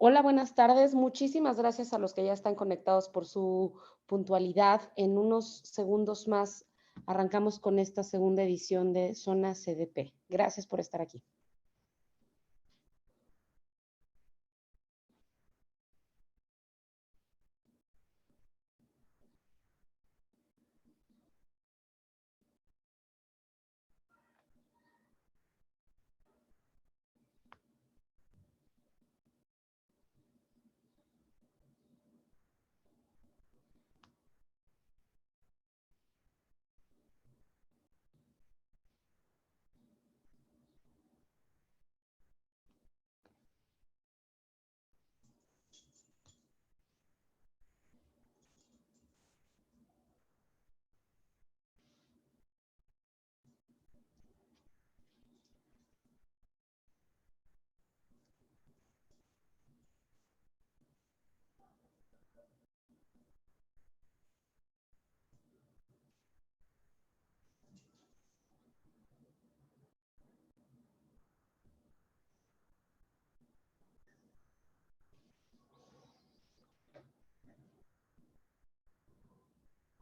Hola, buenas tardes. Muchísimas gracias a los que ya están conectados por su puntualidad. En unos segundos más arrancamos con esta segunda edición de Zona CDP. Gracias por estar aquí.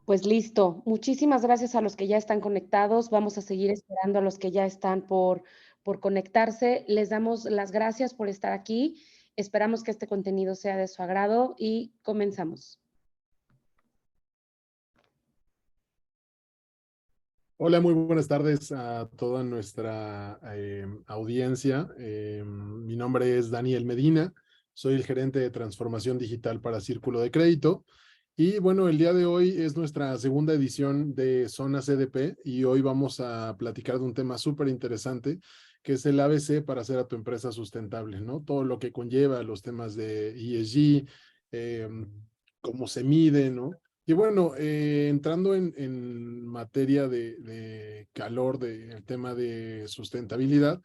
Pues listo. Muchísimas gracias a los que ya están conectados. Vamos a seguir esperando a los que ya están por conectarse. Les damos las gracias por estar aquí. Esperamos que este contenido sea de su agrado y comenzamos. Hola, muy buenas tardes a toda nuestra audiencia. Mi nombre es Daniel Medina, soy el gerente de transformación digital para Círculo de Crédito. Y bueno, el día de hoy es nuestra segunda edición de Zona CDP y hoy vamos a platicar de un tema súper interesante que es el ABC para hacer a tu empresa sustentable, ¿no? Todo lo que conlleva los temas de ESG, cómo se mide, ¿no? Y bueno, entrando en materia de calor del tema de sustentabilidad,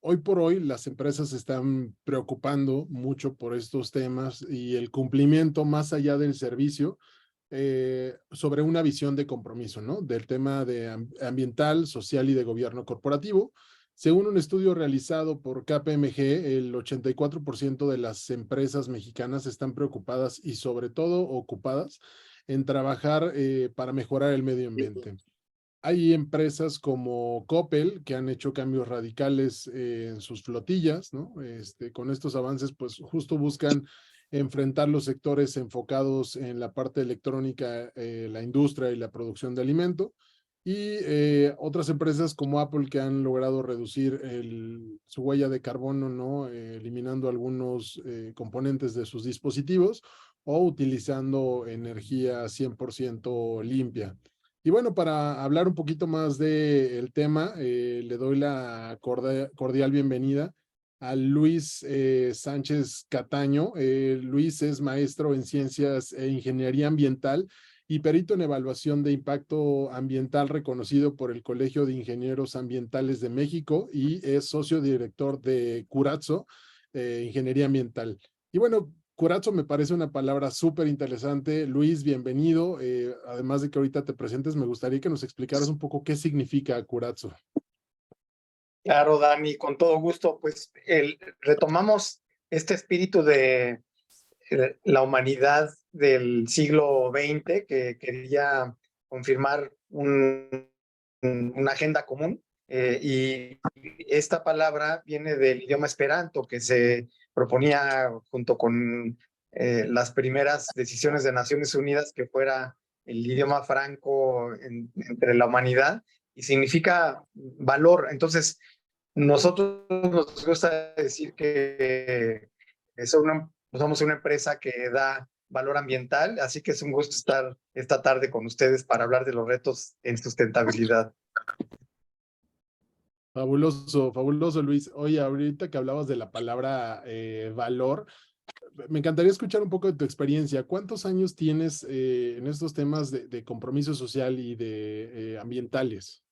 hoy por hoy las empresas se están preocupando mucho por estos temas y el cumplimiento más allá del servicio sobre una visión de compromiso, ¿no? Del tema de ambiental, social y de gobierno corporativo. Según un estudio realizado por KPMG, el 84% de las empresas mexicanas están preocupadas y sobre todo ocupadas en trabajar para mejorar el medio ambiente. Hay empresas como Coppel que han hecho cambios radicales en sus flotillas, ¿no? Con estos avances, pues justo buscan enfrentar los sectores enfocados en la parte electrónica, la industria y la producción de alimento. Y otras empresas como Apple que han logrado reducir su huella de carbono, ¿no? Eliminando algunos componentes de sus dispositivos o utilizando energía 100% limpia. Y bueno, para hablar un poquito más del tema, le doy la cordial bienvenida a Luis Sánchez Cataño. Luis es maestro en Ciencias e Ingeniería Ambiental y perito en evaluación de impacto ambiental reconocido por el Colegio de Ingenieros Ambientales de México y es socio director de Curatso, Ingeniería Ambiental. Y bueno, Curatso me parece una palabra súper interesante. Luis, bienvenido. Además de que ahorita te presentes, me gustaría que nos explicaras un poco qué significa Curatso. Claro, Dani, con todo gusto. Pues retomamos este espíritu de la humanidad del siglo XX que quería confirmar un una agenda común. Y esta palabra viene del idioma esperanto, que se proponía junto con las primeras decisiones de Naciones Unidas que fuera el idioma franco entre la humanidad, y significa valor. Entonces, nosotros nos gusta decir que somos una empresa que da valor ambiental, así que es un gusto estar esta tarde con ustedes para hablar de los retos en sustentabilidad. Fabuloso, fabuloso, Luis. Oye, ahorita que hablabas de la palabra valor, me encantaría escuchar un poco de tu experiencia. ¿Cuántos años tienes en estos temas de compromiso social y de ambientales?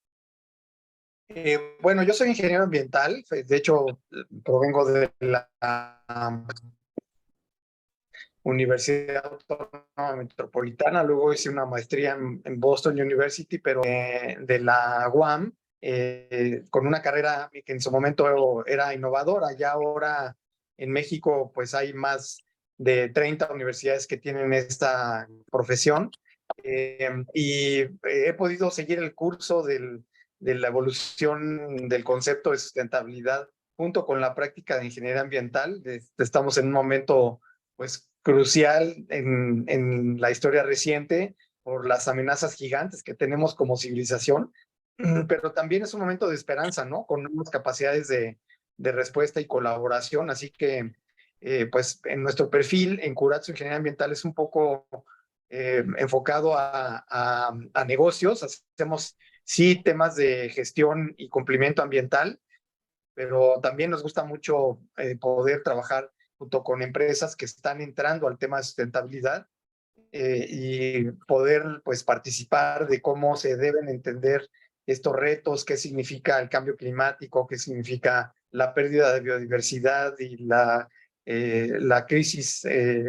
Bueno, yo soy ingeniero ambiental, de hecho, provengo de la Universidad Autónoma Metropolitana, luego hice una maestría en Boston University, pero de la UAM, con una carrera que en su momento era innovadora. Ya ahora en México pues hay más de 30 universidades que tienen esta profesión, y he podido seguir el curso de la evolución del concepto de sustentabilidad junto con la práctica de ingeniería ambiental. Estamos en un momento pues crucial en la historia reciente por las amenazas gigantes que tenemos como civilización, pero también es un momento de esperanza, ¿no? Con nuevas capacidades de respuesta y colaboración. Así que, pues en nuestro perfil en Curatso Ingeniería Ambiental es un poco enfocado a negocios. Hacemos sí temas de gestión y cumplimiento ambiental, pero también nos gusta mucho poder trabajar junto con empresas que están entrando al tema de sustentabilidad, y poder pues participar de cómo se deben entender estos retos, qué significa el cambio climático, qué significa la pérdida de biodiversidad y la crisis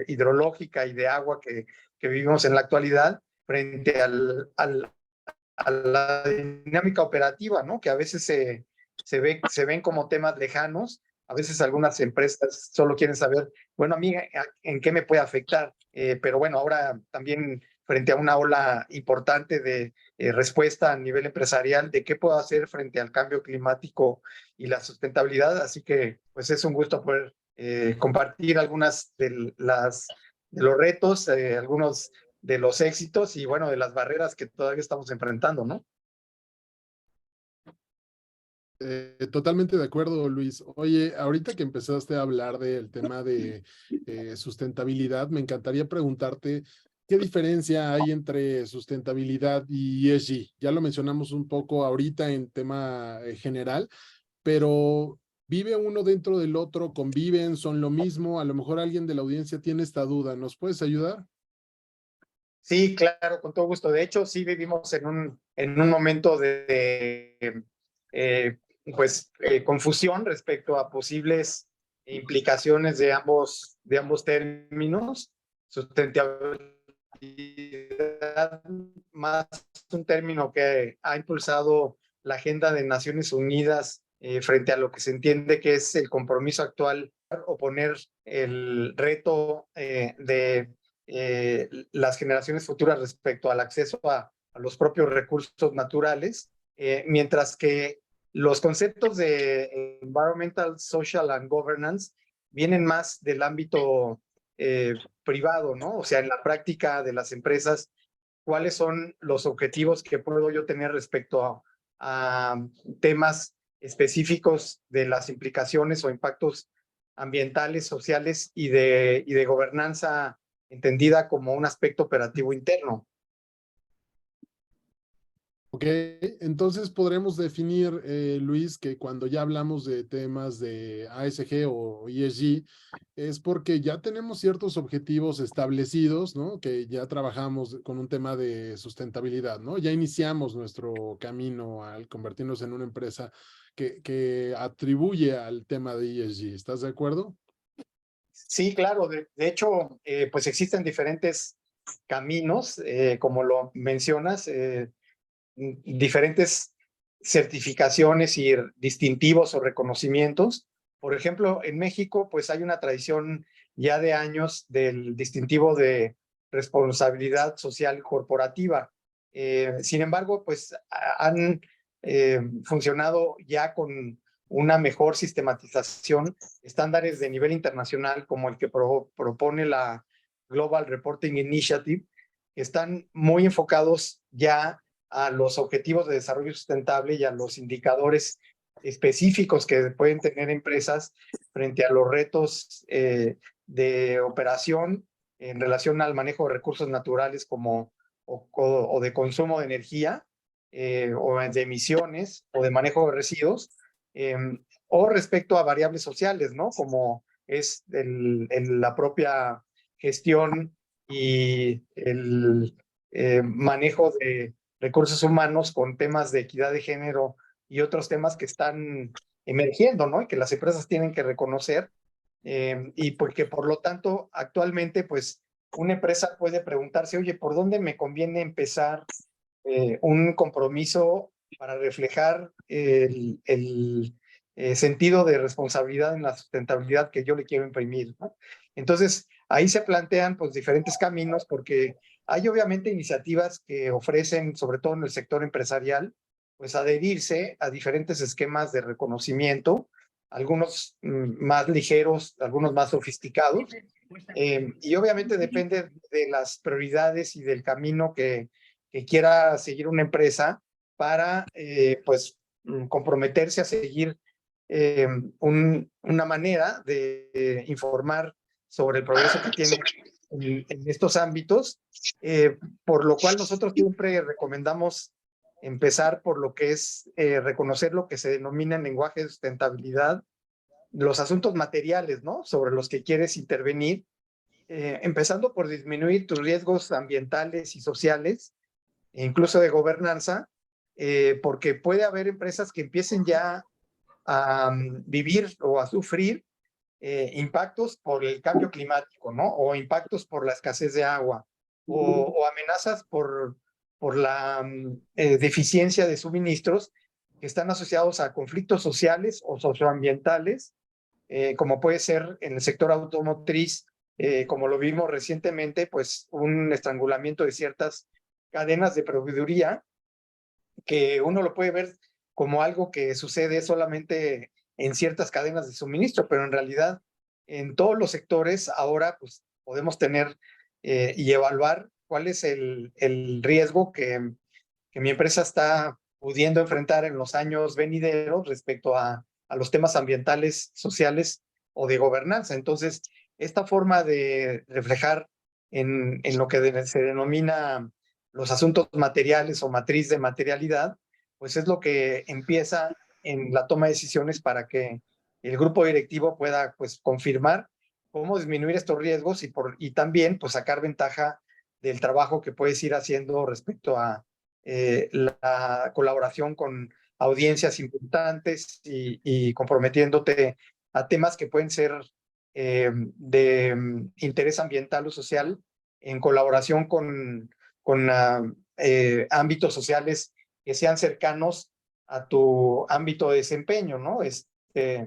hidrológica y de agua que vivimos en la actualidad frente a la dinámica operativa, ¿no? Que a veces se ven como temas lejanos. A veces algunas empresas solo quieren saber, bueno, a mí, ¿en qué me puede afectar? Pero bueno, ahora también frente a una ola importante de respuesta a nivel empresarial de qué puedo hacer frente al cambio climático y la sustentabilidad. Así que pues es un gusto poder compartir algunas de los retos, algunos de los éxitos y bueno, de las barreras que todavía estamos enfrentando, ¿no? Totalmente de acuerdo, Luis. Oye, ahorita que empezaste a hablar del tema de sustentabilidad, me encantaría preguntarte qué diferencia hay entre sustentabilidad y ESG. Ya lo mencionamos un poco ahorita en tema general, pero ¿vive uno dentro del otro? ¿Conviven? ¿Son lo mismo? A lo mejor alguien de la audiencia tiene esta duda. ¿Nos puedes ayudar? Sí, claro, con todo gusto. De hecho, sí vivimos en un momento de confusión respecto a posibles implicaciones de ambos términos. Sustentabilidad, más un término que ha impulsado la agenda de Naciones Unidas frente a lo que se entiende que es el compromiso actual o poner el reto de las generaciones futuras respecto al acceso a los propios recursos naturales, mientras que los conceptos de environmental, social and governance vienen más del ámbito privado, ¿no? O sea, en la práctica de las empresas, ¿cuáles son los objetivos que puedo yo tener respecto a temas específicos de las implicaciones o impactos ambientales, sociales y de gobernanza entendida como un aspecto operativo interno? Ok, entonces podremos definir, Luis, que cuando ya hablamos de temas de ASG o ESG, es porque ya tenemos ciertos objetivos establecidos, ¿no? Que ya trabajamos con un tema de sustentabilidad, ¿no? Ya iniciamos nuestro camino al convertirnos en una empresa que atribuye al tema de ESG. ¿Estás de acuerdo? Sí, claro. De hecho, pues existen diferentes caminos, como lo mencionas, diferentes certificaciones y distintivos o reconocimientos. Por ejemplo, en México, pues hay una tradición ya de años del distintivo de responsabilidad social corporativa. Sin embargo, pues han funcionado ya con una mejor sistematización, estándares de nivel internacional como el que propone la Global Reporting Initiative, que están muy enfocados ya a los objetivos de desarrollo sustentable y a los indicadores específicos que pueden tener empresas frente a los retos de operación en relación al manejo de recursos naturales como o de consumo de energía, o de emisiones, o de manejo de residuos, o respecto a variables sociales, ¿no? Como es la propia gestión y el manejo de recursos humanos con temas de equidad de género y otros temas que están emergiendo, ¿no? Y que las empresas tienen que reconocer, y porque por lo tanto actualmente pues una empresa puede preguntarse, oye, ¿por dónde me conviene empezar un compromiso para reflejar el sentido de responsabilidad en la sustentabilidad que yo le quiero imprimir, ¿no? Entonces, ahí se plantean pues diferentes caminos, porque hay obviamente iniciativas que ofrecen, sobre todo en el sector empresarial, pues adherirse a diferentes esquemas de reconocimiento, algunos más ligeros, algunos más sofisticados, y obviamente depende de las prioridades y del camino que quiera seguir una empresa para pues comprometerse a seguir una manera de informar sobre el progreso que tiene en estos ámbitos, por lo cual nosotros siempre recomendamos empezar por lo que es reconocer lo que se denomina en lenguaje de sustentabilidad, los asuntos materiales, ¿no? Sobre los que quieres intervenir, empezando por disminuir tus riesgos ambientales y sociales, e incluso de gobernanza, porque puede haber empresas que empiecen ya a vivir o a sufrir impactos por el cambio climático, ¿no? O impactos por la escasez de agua, o amenazas por la deficiencia de suministros que están asociados a conflictos sociales o socioambientales, como puede ser en el sector automotriz, como lo vimos recientemente, pues un estrangulamiento de ciertas cadenas de proveeduría, que uno lo puede ver como algo que sucede solamente en ciertas cadenas de suministro, pero en realidad en todos los sectores ahora pues podemos tener y evaluar cuál es el riesgo que mi empresa está pudiendo enfrentar en los años venideros respecto a los temas ambientales, sociales o de gobernanza. Entonces, esta forma de reflejar en lo que se denomina los asuntos materiales o matriz de materialidad, pues es lo que empieza en la toma de decisiones para que el grupo directivo pueda pues confirmar cómo disminuir estos riesgos y también pues sacar ventaja del trabajo que puedes ir haciendo respecto a la colaboración con audiencias importantes y comprometiéndote a temas que pueden ser de interés ambiental o social en colaboración con ámbitos sociales que sean cercanos a tu ámbito de desempeño, ¿no?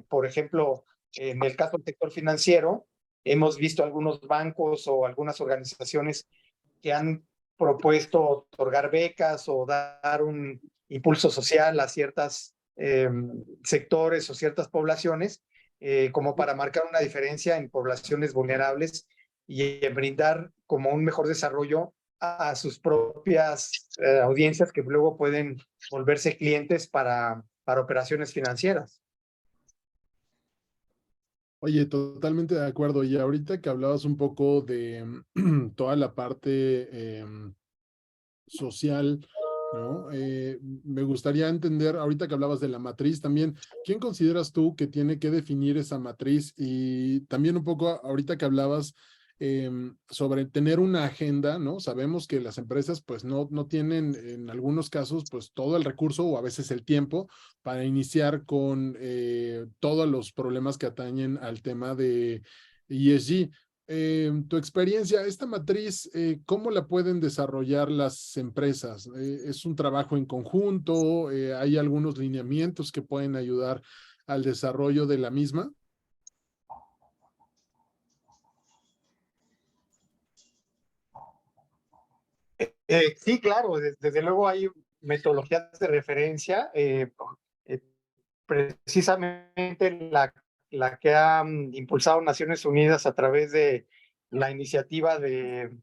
Por ejemplo, en el caso del sector financiero, hemos visto algunos bancos o algunas organizaciones que han propuesto otorgar becas o dar un impulso social a ciertos sectores o ciertas poblaciones, como para marcar una diferencia en poblaciones vulnerables y brindar como un mejor desarrollo a sus propias audiencias que luego pueden volverse clientes para operaciones financieras. Oye, totalmente de acuerdo. Y ahorita que hablabas un poco de toda la parte social, ¿no? Me gustaría entender, ahorita que hablabas de la matriz también, ¿quién consideras tú que tiene que definir esa matriz? Y también un poco ahorita que hablabas sobre tener una agenda, ¿no? Sabemos que las empresas pues no tienen en algunos casos pues todo el recurso o a veces el tiempo para iniciar con todos los problemas que atañen al tema de ESG. Tu experiencia, esta matriz, ¿cómo la pueden desarrollar las empresas? ¿Es un trabajo en conjunto? ¿Hay algunos lineamientos que pueden ayudar al desarrollo de la misma? Sí, claro, desde luego hay metodologías de referencia, precisamente la que ha impulsado Naciones Unidas a través de la iniciativa de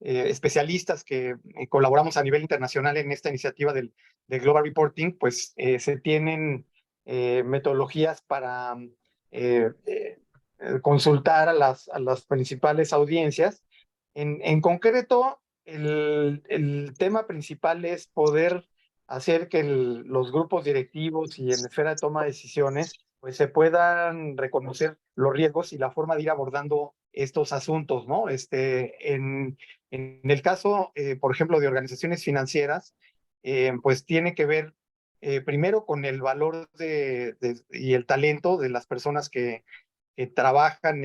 especialistas que colaboramos a nivel internacional en esta iniciativa del Global Reporting, pues se tienen metodologías para consultar a las principales audiencias. En concreto, el tema principal es poder hacer que los grupos directivos y en esfera de toma de decisiones pues se puedan reconocer los riesgos y la forma de ir abordando estos asuntos, ¿no? En el caso, por ejemplo, de organizaciones financieras, pues tiene que ver primero con el valor y el talento de las personas que trabajan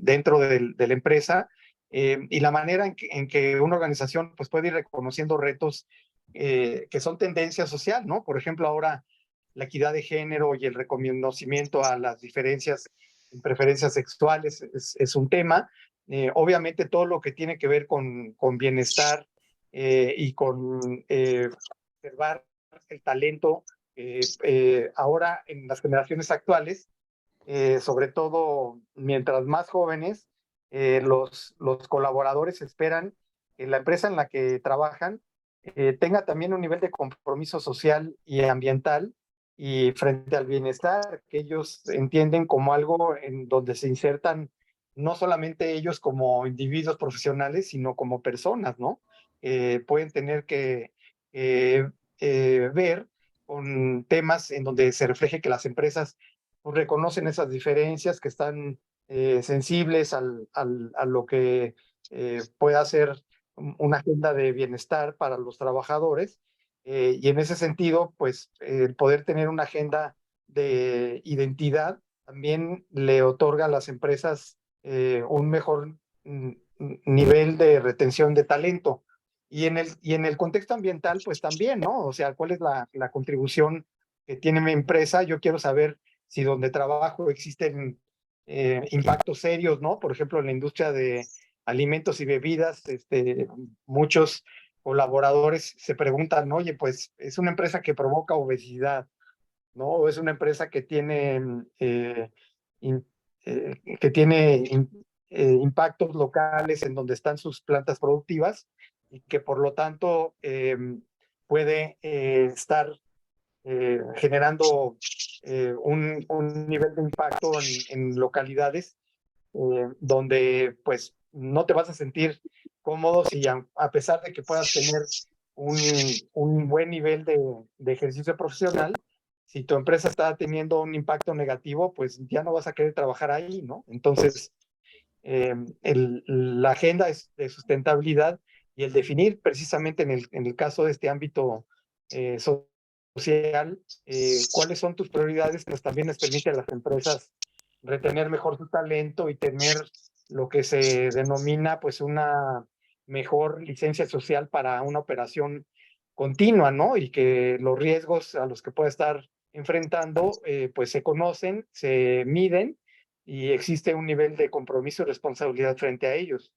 dentro de la empresa, y la manera en que una organización pues, puede ir reconociendo retos que son tendencia social, ¿no? Por ejemplo, ahora la equidad de género y el reconocimiento a las diferencias en preferencias sexuales es un tema. Obviamente todo lo que tiene que ver con bienestar y con observar el talento ahora en las generaciones actuales, sobre todo mientras más jóvenes, los colaboradores esperan que la empresa en la que trabajan tenga también un nivel de compromiso social y ambiental y frente al bienestar que ellos entienden como algo en donde se insertan no solamente ellos como individuos profesionales, sino como personas, ¿no? Pueden tener que ver con temas en donde se refleje que las empresas pues, reconocen esas diferencias, que están sensibles a lo que pueda ser una agenda de bienestar para los trabajadores, y en ese sentido, pues el poder tener una agenda de identidad también le otorga a las empresas un mejor nivel de retención de talento. Y en el contexto ambiental, pues también, ¿no? O sea, ¿cuál es la contribución que tiene mi empresa? Yo quiero saber si donde trabajo existen impactos serios, ¿no? Por ejemplo, en la industria de alimentos y bebidas, muchos colaboradores se preguntan, oye, pues es una empresa que provoca obesidad, ¿no? O es una empresa que tiene, in, que tiene impactos locales en donde están sus plantas productivas y que por lo tanto puede estar generando un nivel de impacto en localidades donde pues no te vas a sentir cómodo si a pesar de que puedas tener un buen nivel de ejercicio profesional, si tu empresa está teniendo un impacto negativo, pues ya no vas a querer trabajar ahí, ¿no? Entonces, la agenda de sustentabilidad y el definir precisamente en el caso de este ámbito social, cuáles son tus prioridades, pues también les permite a las empresas retener mejor su talento y tener lo que se denomina pues una mejor licencia social para una operación continua, ¿no? Y que los riesgos a los que pueda estar enfrentando pues se conocen, se miden y existe un nivel de compromiso y responsabilidad frente a ellos.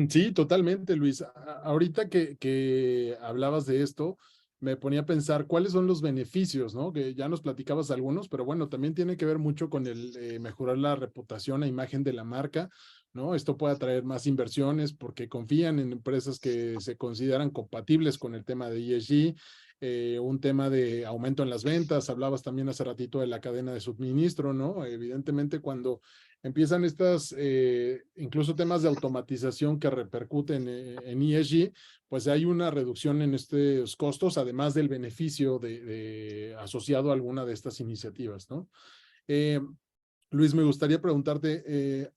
Sí, totalmente, Luis. Ahorita que hablabas de esto, me ponía a pensar cuáles son los beneficios, ¿no? Que ya nos platicabas algunos, pero bueno, también tiene que ver mucho con el mejorar la reputación e imagen de la marca, ¿no? Esto puede atraer más inversiones porque confían en empresas que se consideran compatibles con el tema de ESG, un tema de aumento en las ventas. Hablabas también hace ratito de la cadena de suministro, ¿no? Evidentemente, cuando empiezan estas, incluso temas de automatización que repercuten en ESG, pues hay una reducción en estos costos, además del beneficio asociado a alguna de estas iniciativas, ¿no? Luis, me gustaría preguntarte,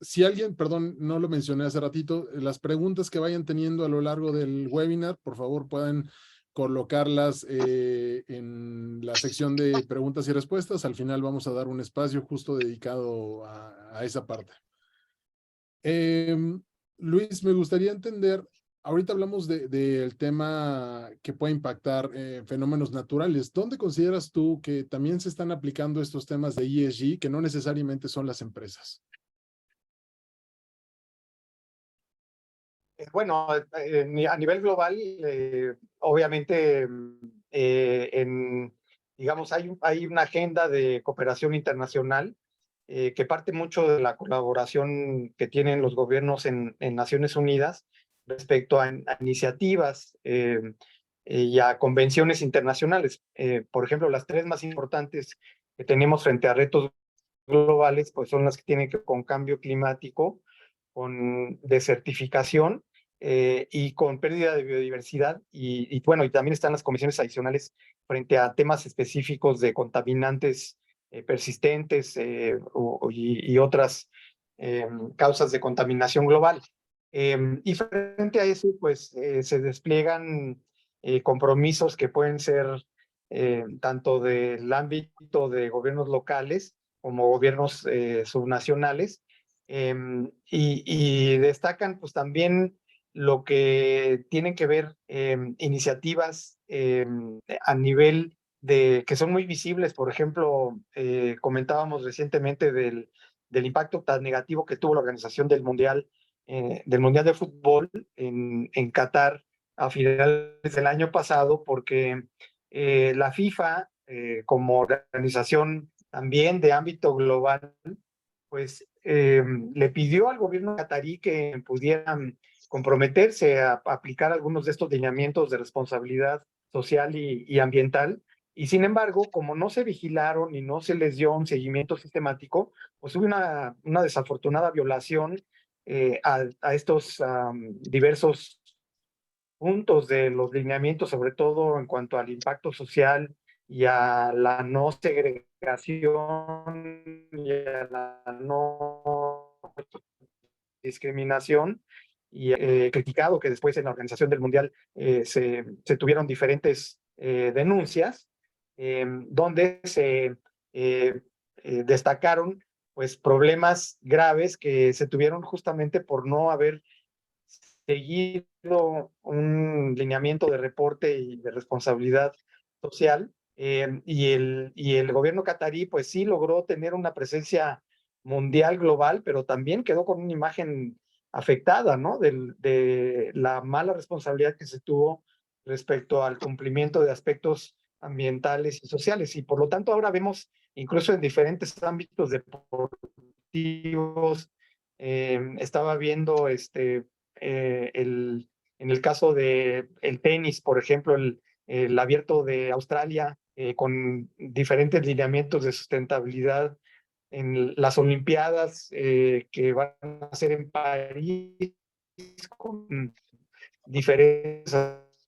si alguien, perdón, no lo mencioné hace ratito, las preguntas que vayan teniendo a lo largo del webinar, por favor, puedan colocarlas en la sección de preguntas y respuestas. Al final vamos a dar un espacio justo dedicado a esa parte. Luis, me gustaría entender, ahorita hablamos del tema que puede impactar fenómenos naturales. ¿Dónde consideras tú que también se están aplicando estos temas de ESG que no necesariamente son las empresas? Bueno, a nivel global, obviamente, digamos, hay una agenda de cooperación internacional que parte mucho de la colaboración que tienen los gobiernos en Naciones Unidas respecto a iniciativas y a convenciones internacionales. Por ejemplo, las tres más importantes que tenemos frente a retos globales, pues son las que tienen que ver con cambio climático, con desertificación y con pérdida de biodiversidad. Bueno, y también están las comisiones adicionales frente a temas específicos de contaminantes persistentes y otras causas de contaminación global. Y frente a eso, pues se despliegan compromisos que pueden ser tanto del ámbito de gobiernos locales como gobiernos subnacionales, y destacan pues también lo que tienen que ver iniciativas a nivel que son muy visibles. Por ejemplo, comentábamos recientemente del impacto tan negativo que tuvo la organización del Mundial de Fútbol en Qatar a finales del año pasado, porque la FIFA, como organización también de ámbito global, pues le pidió al gobierno catarí que pudieran comprometerse a aplicar algunos de estos lineamientos de responsabilidad social y ambiental. Y sin embargo, como no se vigilaron y no se les dio un seguimiento sistemático, pues hubo una desafortunada violación a estos diversos puntos de los lineamientos, sobre todo en cuanto al impacto social y a la no segregación y a la no discriminación, y criticado que después en la organización del Mundial se tuvieron diferentes denuncias, donde se destacaron pues problemas graves que se tuvieron justamente por no haber seguido un lineamiento de reporte y de responsabilidad social, y el gobierno catarí pues sí logró tener una presencia mundial global, pero también quedó con una imagen afectada, ¿no? De la mala responsabilidad que se tuvo respecto al cumplimiento de aspectos ambientales y sociales. Y por lo tanto ahora vemos incluso en diferentes ámbitos deportivos, estaba viendo en el caso del tenis, por ejemplo, el abierto de Australia, con diferentes lineamientos de sustentabilidad, en las Olimpiadas que van a ser en París, con diferentes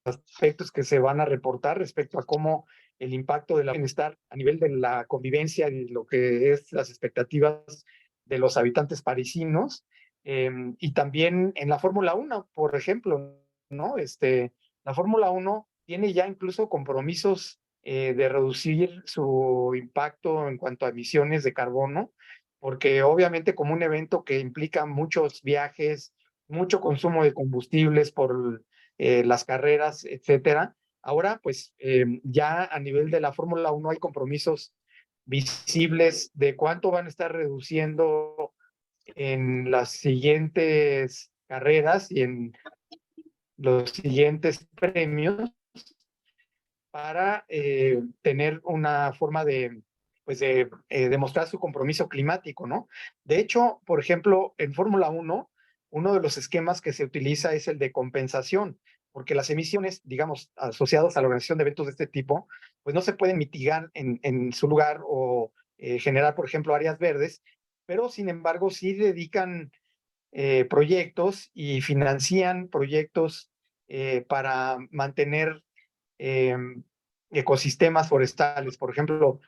aspectos que se van a reportar respecto a cómo el impacto del bienestar a nivel de la convivencia y lo que es las expectativas de los habitantes parisinos. Y también en la Fórmula 1, por ejemplo, ¿no? La Fórmula 1 tiene ya incluso compromisos de reducir su impacto en cuanto a emisiones de carbono, porque obviamente como un evento que implica muchos viajes, mucho consumo de combustibles por las carreras, etcétera. Ahora, pues ya a nivel de la Fórmula 1 hay compromisos visibles de cuánto van a estar reduciendo en las siguientes carreras y en los siguientes premios, para tener una forma pues de demostrar su compromiso climático, ¿no? De hecho, por ejemplo, en Fórmula 1, uno de los esquemas que se utiliza es el de compensación, porque las emisiones, digamos, asociadas a la organización de eventos de este tipo, pues no se pueden mitigar en su lugar o generar, por ejemplo, áreas verdes, pero sin embargo sí dedican proyectos y financian proyectos para mantener eh, ecosistemas forestales. Por ejemplo,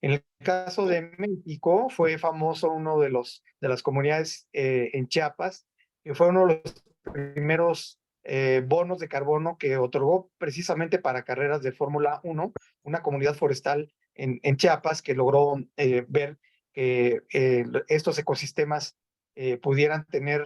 en el caso de México, fue famoso uno de las comunidades en Chiapas, que fue uno de los primeros bonos de carbono que otorgó precisamente para carreras de Fórmula 1, una comunidad forestal en Chiapas que logró ver que estos ecosistemas pudieran tener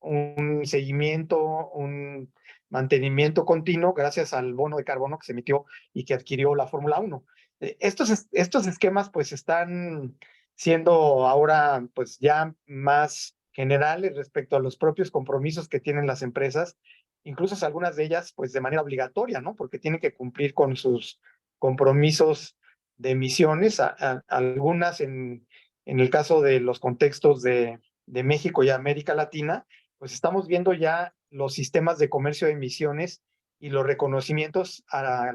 un seguimiento, un mantenimiento continuo gracias al bono de carbono que se emitió y que adquirió la Fórmula 1. Estos esquemas pues están siendo ahora pues ya más generales respecto a los propios compromisos que tienen las empresas, incluso algunas de ellas pues de manera obligatoria, ¿no? Porque tienen que cumplir con sus compromisos de emisiones, algunas en el caso de los contextos de México y América Latina, pues estamos viendo ya los sistemas de comercio de emisiones y los reconocimientos a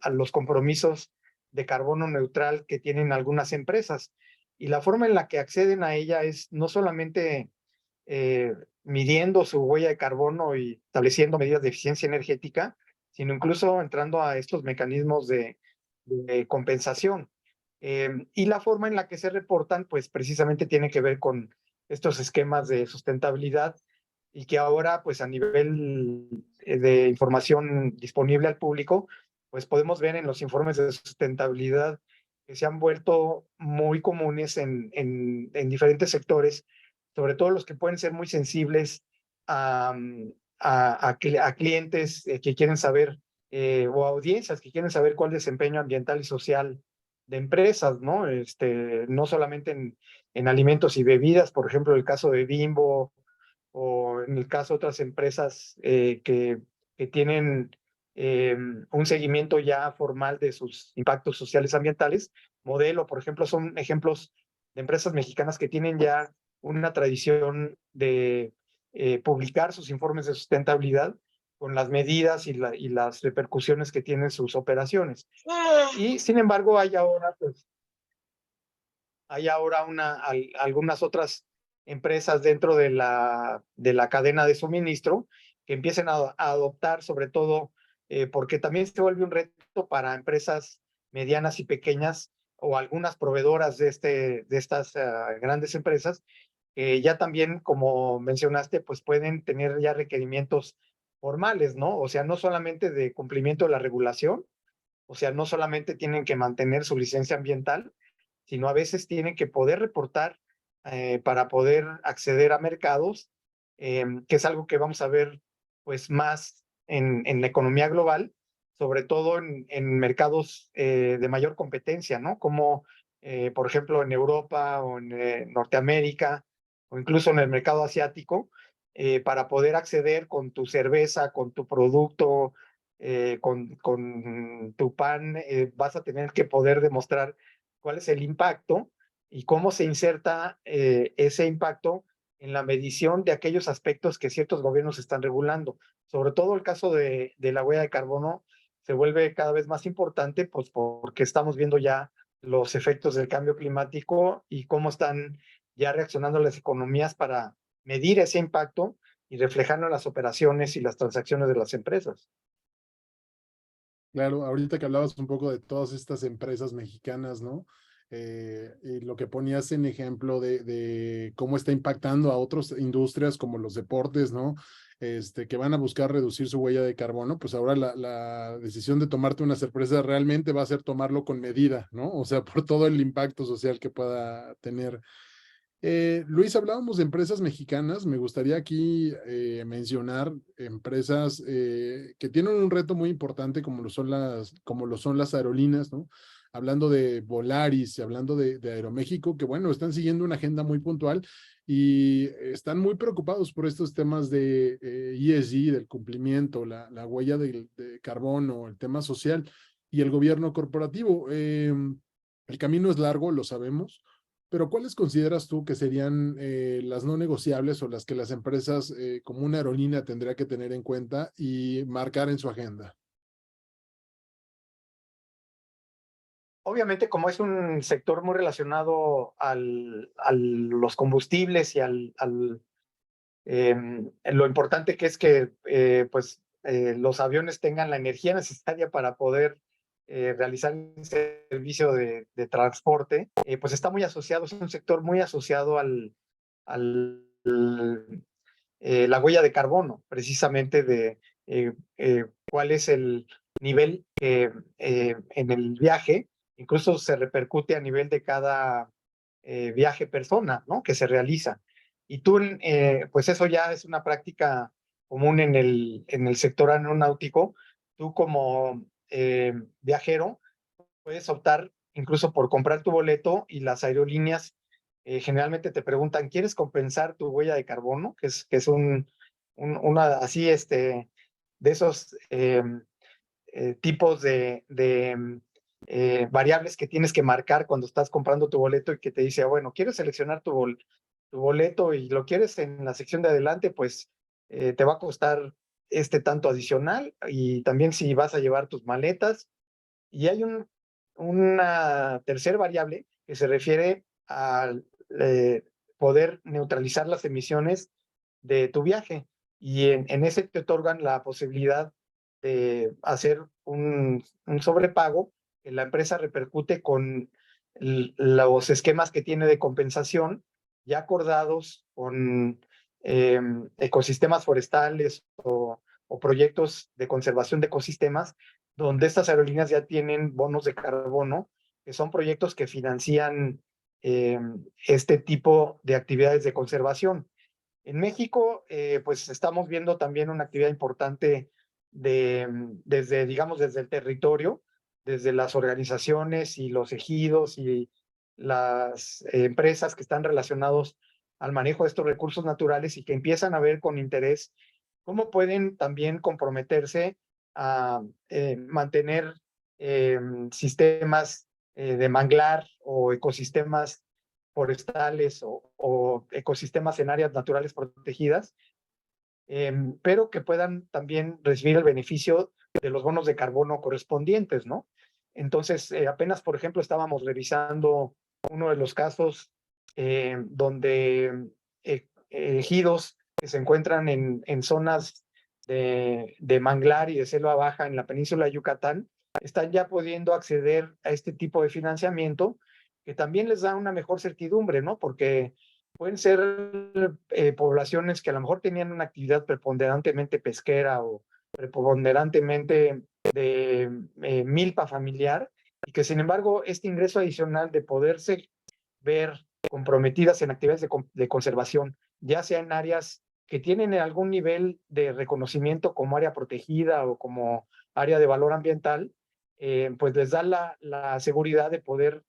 los compromisos de carbono neutral que tienen algunas empresas. Y la forma en la que acceden a ella es no solamente midiendo su huella de carbono y estableciendo medidas de eficiencia energética, sino incluso entrando a estos mecanismos de compensación. Y la forma en la que se reportan, pues precisamente tiene que ver con estos esquemas de sustentabilidad y que ahora, pues a nivel de información disponible al público, pues podemos ver en los informes de sustentabilidad que se han vuelto muy comunes en diferentes sectores, sobre todo los que pueden ser muy sensibles a clientes que quieren saber o audiencias que quieren saber cuál es el desempeño ambiental y social de empresas, ¿no? No solamente en alimentos y bebidas, por ejemplo, el caso de Bimbo, o en el caso de otras empresas que tienen un seguimiento ya formal de sus impactos sociales ambientales. Modelo, por ejemplo, son ejemplos de empresas mexicanas que tienen ya una tradición de publicar sus informes de sustentabilidad con las medidas y las repercusiones que tienen sus operaciones. Y sin embargo, hay ahora algunas otras empresas dentro de la cadena de suministro que empiecen a adoptar, sobre todo porque también se vuelve un reto para empresas medianas y pequeñas o algunas proveedoras de estas grandes empresas, que ya también, como mencionaste, pues pueden tener ya requerimientos formales, ¿no? O sea, no solamente de cumplimiento de la regulación, o sea, no solamente tienen que mantener su licencia ambiental, sino a veces tienen que poder reportar para poder acceder a mercados, que es algo que vamos a ver pues más en la economía global, sobre todo en mercados de mayor competencia, ¿no? Como por ejemplo en Europa o en Norteamérica o incluso en el mercado asiático, para poder acceder con tu cerveza, con tu producto, con tu pan, vas a tener que poder demostrar cuál es el impacto y cómo se inserta ese impacto en la medición de aquellos aspectos que ciertos gobiernos están regulando. Sobre todo el caso de la huella de carbono se vuelve cada vez más importante, pues porque estamos viendo ya los efectos del cambio climático y cómo están ya reaccionando las economías para medir ese impacto y reflejarlo en las operaciones y las transacciones de las empresas. Claro, ahorita que hablabas un poco de todas estas empresas mexicanas, ¿no? Y lo que ponías en ejemplo de cómo está impactando a otras industrias como los deportes, ¿no? Que van a buscar reducir su huella de carbono, pues ahora la decisión de tomarte una cerveza realmente va a ser tomarlo con medida, ¿no? O sea, por todo el impacto social que pueda tener. Luis, hablábamos de empresas mexicanas. Me gustaría aquí mencionar empresas que tienen un reto muy importante como lo son las aerolíneas, ¿no? Hablando de Volaris y hablando de Aeroméxico, que bueno, están siguiendo una agenda muy puntual y están muy preocupados por estos temas de ESG, del cumplimiento, la huella de carbono, el tema social y el gobierno corporativo. El camino es largo, lo sabemos, pero ¿cuáles consideras tú que serían las no negociables o las que las empresas como una aerolínea tendría que tener en cuenta y marcar en su agenda? Obviamente, como es un sector muy relacionado a los combustibles y lo importante que es que los aviones tengan la energía necesaria para poder realizar el servicio de transporte, pues está muy asociado, es un sector muy asociado al la huella de carbono, precisamente de cuál es el nivel en el viaje, incluso se repercute a nivel de cada viaje persona, ¿no? Que se realiza. Y tú, pues eso ya es una práctica común en el sector aeronáutico. Tú como viajero puedes optar incluso por comprar tu boleto y las aerolíneas generalmente te preguntan, ¿quieres compensar tu huella de carbono? Que es así, de esos tipos de variables que tienes que marcar cuando estás comprando tu boleto y que te dice, bueno, ¿quieres seleccionar tu boleto y lo quieres en la sección de adelante? Pues te va a costar tanto adicional, y también si vas a llevar tus maletas. Y hay una tercera variable que se refiere a poder neutralizar las emisiones de tu viaje. Y en ese te otorgan la posibilidad de hacer un sobrepago que la empresa repercute con los esquemas que tiene de compensación ya acordados con ecosistemas forestales o proyectos de conservación de ecosistemas, donde estas aerolíneas ya tienen bonos de carbono, que son proyectos que financian este tipo de actividades de conservación. En México, pues estamos viendo también una actividad importante digamos, desde el territorio, desde las organizaciones y los ejidos y las empresas que están relacionados al manejo de estos recursos naturales, y que empiezan a ver con interés cómo pueden también comprometerse a mantener sistemas de manglar o ecosistemas forestales o ecosistemas en áreas naturales protegidas, pero que puedan también recibir el beneficio de los bonos de carbono correspondientes, ¿no? Entonces, apenas, por ejemplo, estábamos revisando uno de los casos donde ejidos que se encuentran en zonas de manglar y de selva baja en la península de Yucatán están ya pudiendo acceder a este tipo de financiamiento, que también les da una mejor certidumbre, ¿no? Porque pueden ser poblaciones que a lo mejor tenían una actividad preponderantemente pesquera o preponderantemente de milpa familiar, y que sin embargo este ingreso adicional de poderse ver comprometidas en actividades de conservación, ya sea en áreas que tienen algún nivel de reconocimiento como área protegida o como área de valor ambiental, pues les da la seguridad de poder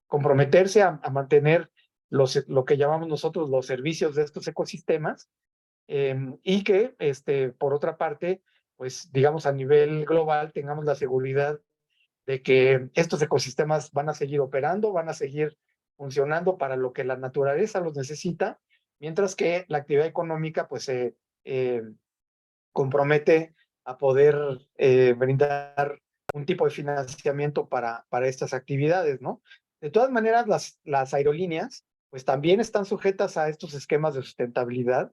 comprometerse a mantener lo que llamamos nosotros los servicios de estos ecosistemas, y que, por otra parte, pues digamos a nivel global tengamos la seguridad de que estos ecosistemas van a seguir operando, van a seguir funcionando para lo que la naturaleza los necesita, mientras que la actividad económica pues se compromete a poder brindar un tipo de financiamiento para estas actividades, ¿no? De todas maneras, las aerolíneas pues también están sujetas a estos esquemas de sustentabilidad.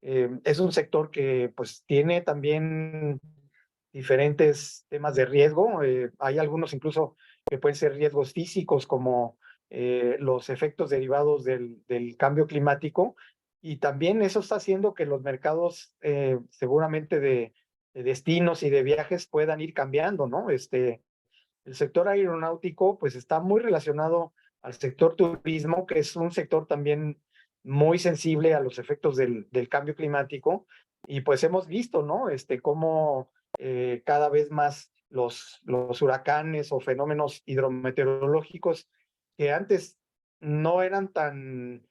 Es un sector que pues tiene también diferentes temas de riesgo. Hay algunos incluso que pueden ser riesgos físicos, como los efectos derivados del cambio climático, y también eso está haciendo que los mercados seguramente de destinos y de viajes puedan ir cambiando, ¿no? El sector aeronáutico pues está muy relacionado al sector turismo, que es un sector también muy sensible a los efectos del cambio climático, y pues hemos visto, ¿no? Cómo cada vez más los huracanes o fenómenos hidrometeorológicos que antes no eran tan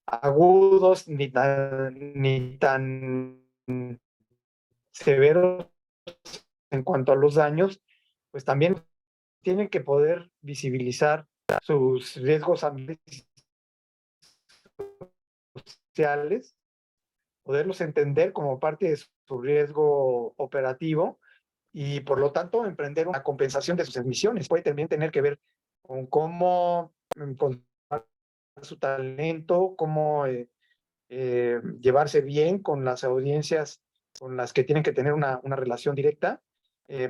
agudos ni tan severos en cuanto a los daños, pues también tienen que poder visibilizar sus riesgos ambientales, sociales, poderlos entender como parte de su riesgo operativo, y por lo tanto emprender una compensación de sus emisiones. Puede también tener que ver con cómo conservar su talento, cómo llevarse bien con las audiencias con las que tienen que tener una relación directa,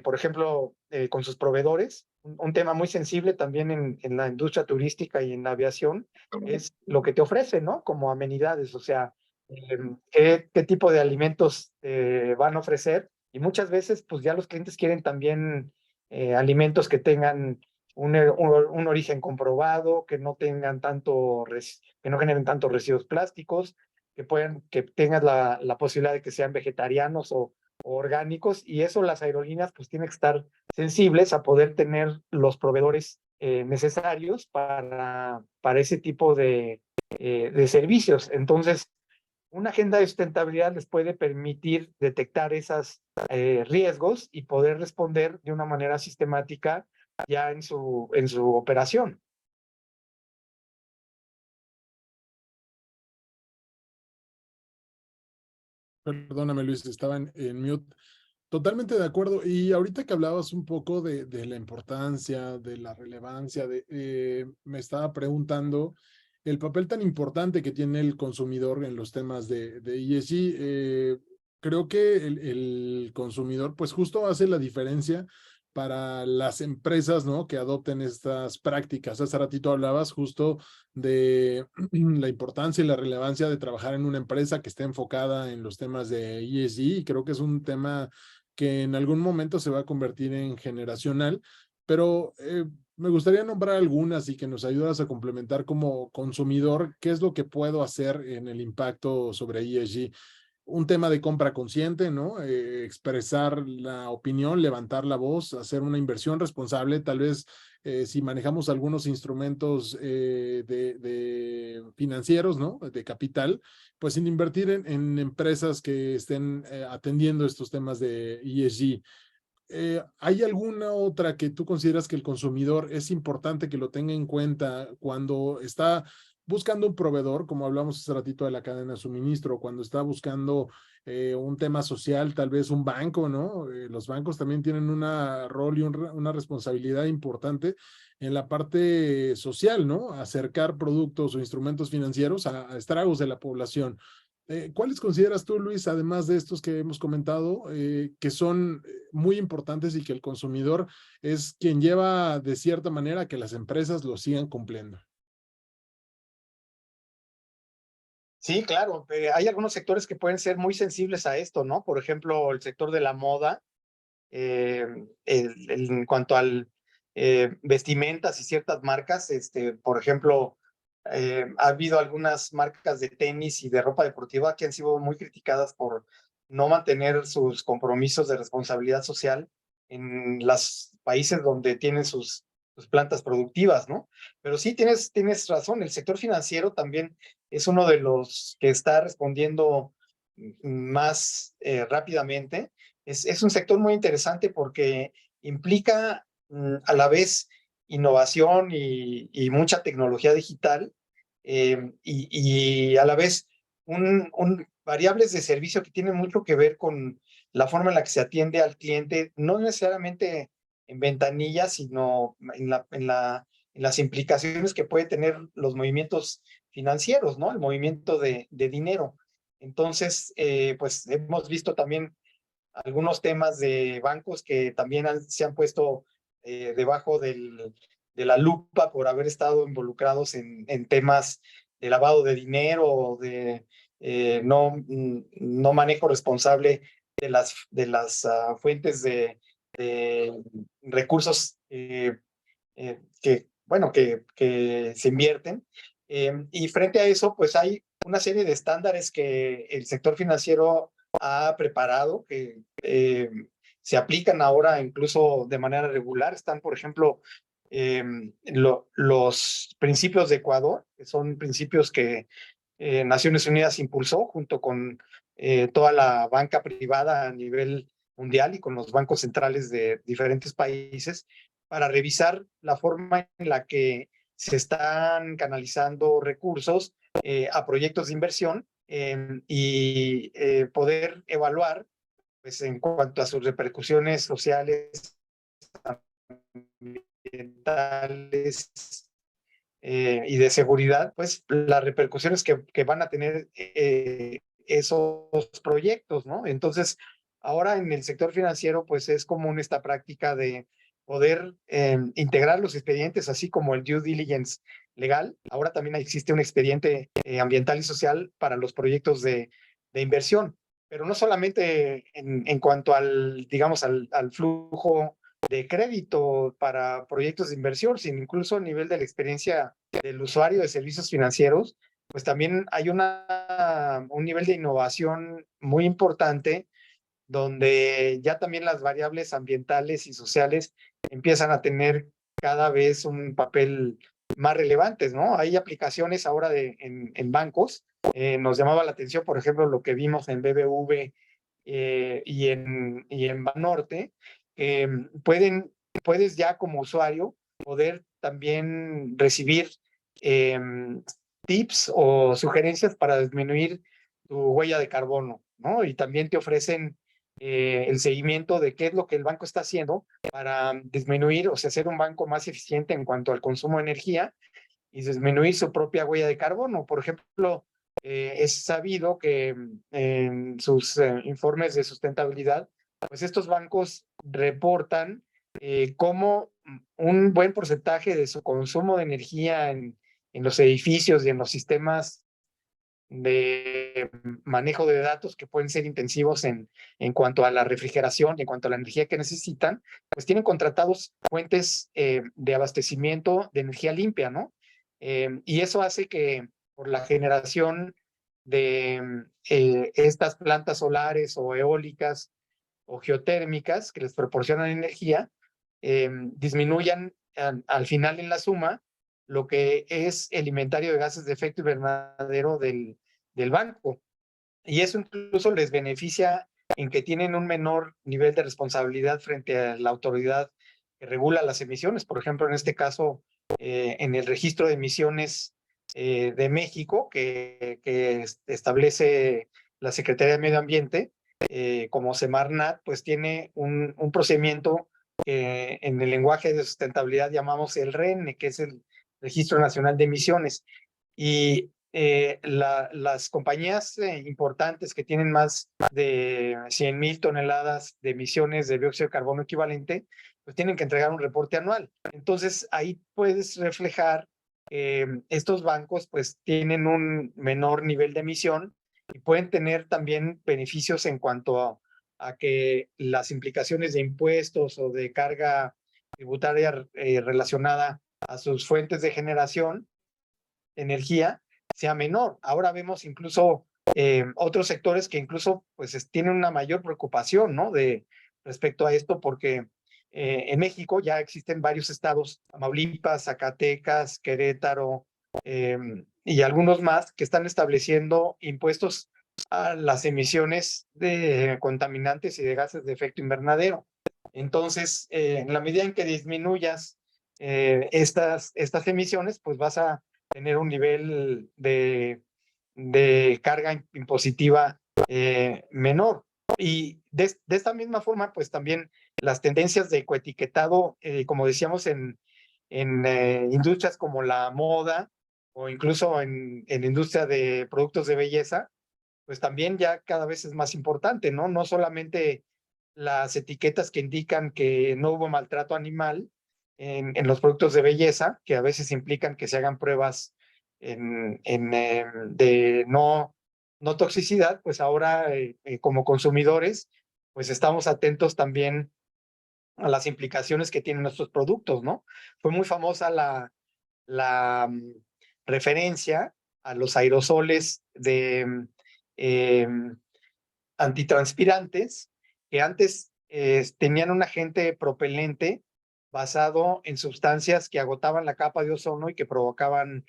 por ejemplo, con sus proveedores. Un tema muy sensible también en la industria turística y en la aviación es lo que te ofrece, ¿no? Como amenidades, o sea, qué tipo de alimentos van a ofrecer, y muchas veces pues ya los clientes quieren también alimentos que tengan un origen comprobado, que no tengan que no generen tantos residuos plásticos, que tengas la posibilidad de que sean vegetarianos o orgánicos, y eso las aerolíneas pues tienen que estar sensibles a poder tener los proveedores necesarios para ese tipo de servicios. Entonces, una agenda de sustentabilidad les puede permitir detectar esos riesgos y poder responder de una manera sistemática ya en su operación. Perdóname, Luis, estaba en mute. Totalmente de acuerdo. Y ahorita que hablabas un poco de la importancia, de la relevancia, me estaba preguntando el papel tan importante que tiene el consumidor en los temas de ESG. Creo que el consumidor, pues justo hace la diferencia para las empresas, ¿no? Que adopten estas prácticas. Hace ratito hablabas justo de la importancia y la relevancia de trabajar en una empresa que esté enfocada en los temas de ESG, y creo que es un tema que en algún momento se va a convertir en generacional, pero me gustaría nombrar algunas y que nos ayudas a complementar como consumidor qué es lo que puedo hacer en el impacto sobre ESG. Un tema de compra consciente, ¿no? Expresar la opinión, levantar la voz, hacer una inversión responsable, tal vez si manejamos algunos instrumentos de financieros, ¿no? De capital, pues sin invertir en empresas que estén atendiendo estos temas de ESG. ¿Hay alguna otra que tú consideras que el consumidor es importante que lo tenga en cuenta cuando está buscando un proveedor, como hablamos hace ratito de la cadena de suministro, cuando está buscando un tema social, tal vez un banco, ¿no? Los bancos también tienen un rol y una responsabilidad importante en la parte social, ¿no? Acercar productos o instrumentos financieros a estragos de la población. ¿Cuáles consideras tú, Luis, además de estos que hemos comentado, que son muy importantes y que el consumidor es quien lleva de cierta manera a que las empresas lo sigan cumpliendo? Sí, claro, hay algunos sectores que pueden ser muy sensibles a esto, ¿no? Por ejemplo, el sector de la moda, en cuanto al vestimentas y ciertas marcas, por ejemplo, ha habido algunas marcas de tenis y de ropa deportiva que han sido muy criticadas por no mantener sus compromisos de responsabilidad social en los países donde tienen sus plantas productivas, ¿no? Pero sí, tienes razón, el sector financiero también es uno de los que está respondiendo más rápidamente. Es un sector muy interesante porque implica a la vez innovación y mucha tecnología digital, y a la vez variables de servicio que tienen mucho que ver con la forma en la que se atiende al cliente, no necesariamente en ventanilla, sino en las implicaciones que puede tener los movimientos financieros, ¿no? El movimiento de dinero. Entonces, pues hemos visto también algunos temas de bancos que también se han puesto debajo de la lupa por haber estado involucrados en temas de lavado de dinero o de no manejo responsable de las fuentes de recursos bueno, que se invierten. Y frente a eso, pues hay una serie de estándares que el sector financiero ha preparado, que se aplican ahora incluso de manera regular. Están, por ejemplo, los principios de Ecuador, que son principios que Naciones Unidas impulsó junto con toda la banca privada a nivel mundial y con los bancos centrales de diferentes países para revisar la forma en la que se están canalizando recursos a proyectos de inversión, y poder evaluar, pues, en cuanto a sus repercusiones sociales, ambientales y de seguridad, pues las repercusiones que van a tener esos proyectos, ¿no? Entonces, ahora en el sector financiero, pues es común esta práctica de poder integrar los expedientes, así como el due diligence legal. Ahora también existe un expediente ambiental y social para los proyectos de inversión, pero no solamente en cuanto al, digamos, al flujo de crédito para proyectos de inversión, sino incluso a nivel de la experiencia del usuario de servicios financieros, pues también hay un nivel de innovación muy importante donde ya también las variables ambientales y sociales empiezan a tener cada vez un papel más relevante, ¿no? Hay aplicaciones ahora en bancos. Nos llamaba la atención, por ejemplo, lo que vimos en BBV y en Banorte. Puedes ya como usuario poder también recibir tips o sugerencias para disminuir tu huella de carbono, ¿no? Y también te ofrecen el seguimiento de qué es lo que el banco está haciendo para disminuir, o sea, ser un banco más eficiente en cuanto al consumo de energía y disminuir su propia huella de carbono. Por ejemplo, es sabido que en sus informes de sustentabilidad, pues estos bancos reportan cómo un buen porcentaje de su consumo de energía en los edificios y en los sistemas de manejo de datos que pueden ser intensivos en cuanto a la refrigeración, en cuanto a la energía que necesitan, pues tienen contratados fuentes de abastecimiento de energía limpia, ¿no? Y eso hace que por la generación de estas plantas solares o eólicas o geotérmicas que les proporcionan energía, disminuyan al final en la suma lo que es el inventario de gases de efecto invernadero del banco. Y eso incluso les beneficia en que tienen un menor nivel de responsabilidad frente a la autoridad que regula las emisiones. Por ejemplo, en este caso, en el registro de emisiones de México, que establece la Secretaría de Medio Ambiente, como Semarnat, pues tiene un procedimiento que en el lenguaje de sustentabilidad llamamos el RENE, que es el Registro Nacional de Emisiones. Y las compañías importantes que tienen más de 100,000 toneladas de emisiones de dióxido de carbono equivalente, pues tienen que entregar un reporte anual. Entonces ahí puedes reflejar estos bancos pues tienen un menor nivel de emisión y pueden tener también beneficios en cuanto a que las implicaciones de impuestos o de carga tributaria relacionada a sus fuentes de generación de energía sea menor. Ahora vemos incluso otros sectores que incluso pues tienen una mayor preocupación, ¿no? Respecto a esto, porque en México ya existen varios estados, Tamaulipas, Zacatecas, Querétaro y algunos más que están estableciendo impuestos a las emisiones de contaminantes y de gases de efecto invernadero. Entonces, en la medida en que disminuyas estas emisiones, pues vas a tener un nivel de carga impositiva menor. Y de esta misma forma, pues también las tendencias de ecoetiquetado, como decíamos, en industrias como la moda o incluso en industria de productos de belleza, pues también ya cada vez es más importante, ¿no? No solamente las etiquetas que indican que no hubo maltrato animal en los productos de belleza, que a veces implican que se hagan pruebas de no toxicidad, pues ahora como consumidores, pues estamos atentos también a las implicaciones que tienen nuestros productos, ¿no? Fue muy famosa la referencia a los aerosoles de antitranspirantes que antes tenían un agente propelente basado en sustancias que agotaban la capa de ozono y que provocaban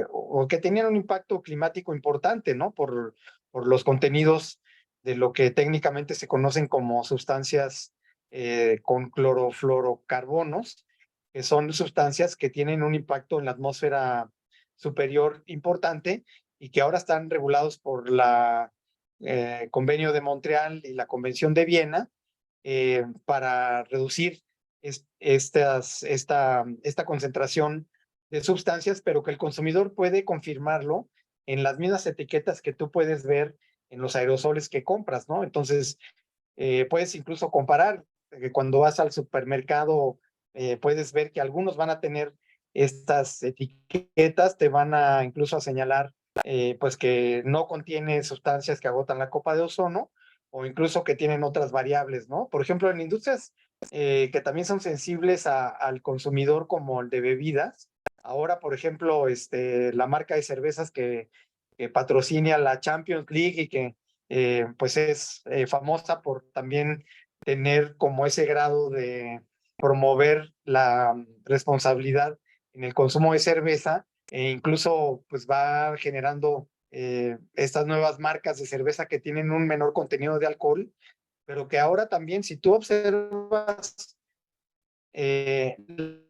o que tenían un impacto climático importante, ¿no? Por los contenidos de lo que técnicamente se conocen como sustancias con clorofluorocarbonos, que son sustancias que tienen un impacto en la atmósfera superior importante y que ahora están regulados por la Convenio de Montreal y la Convención de Viena para reducir esta concentración de sustancias, pero que el consumidor puede confirmarlo en las mismas etiquetas que tú puedes ver en los aerosoles que compras, ¿no? Entonces, puedes incluso comparar, cuando vas al supermercado, puedes ver que algunos van a tener estas etiquetas, te van a incluso a señalar pues que no contiene sustancias que agotan la capa de ozono o incluso que tienen otras variables, ¿no? Por ejemplo, en industrias que también son sensibles al consumidor como el de bebidas, ahora, por ejemplo, la marca de cervezas que patrocina la Champions League y que pues es famosa por también tener como ese grado de promover la responsabilidad en el consumo de cerveza, e incluso pues va generando estas nuevas marcas de cerveza que tienen un menor contenido de alcohol, pero que ahora también, si tú observas eh,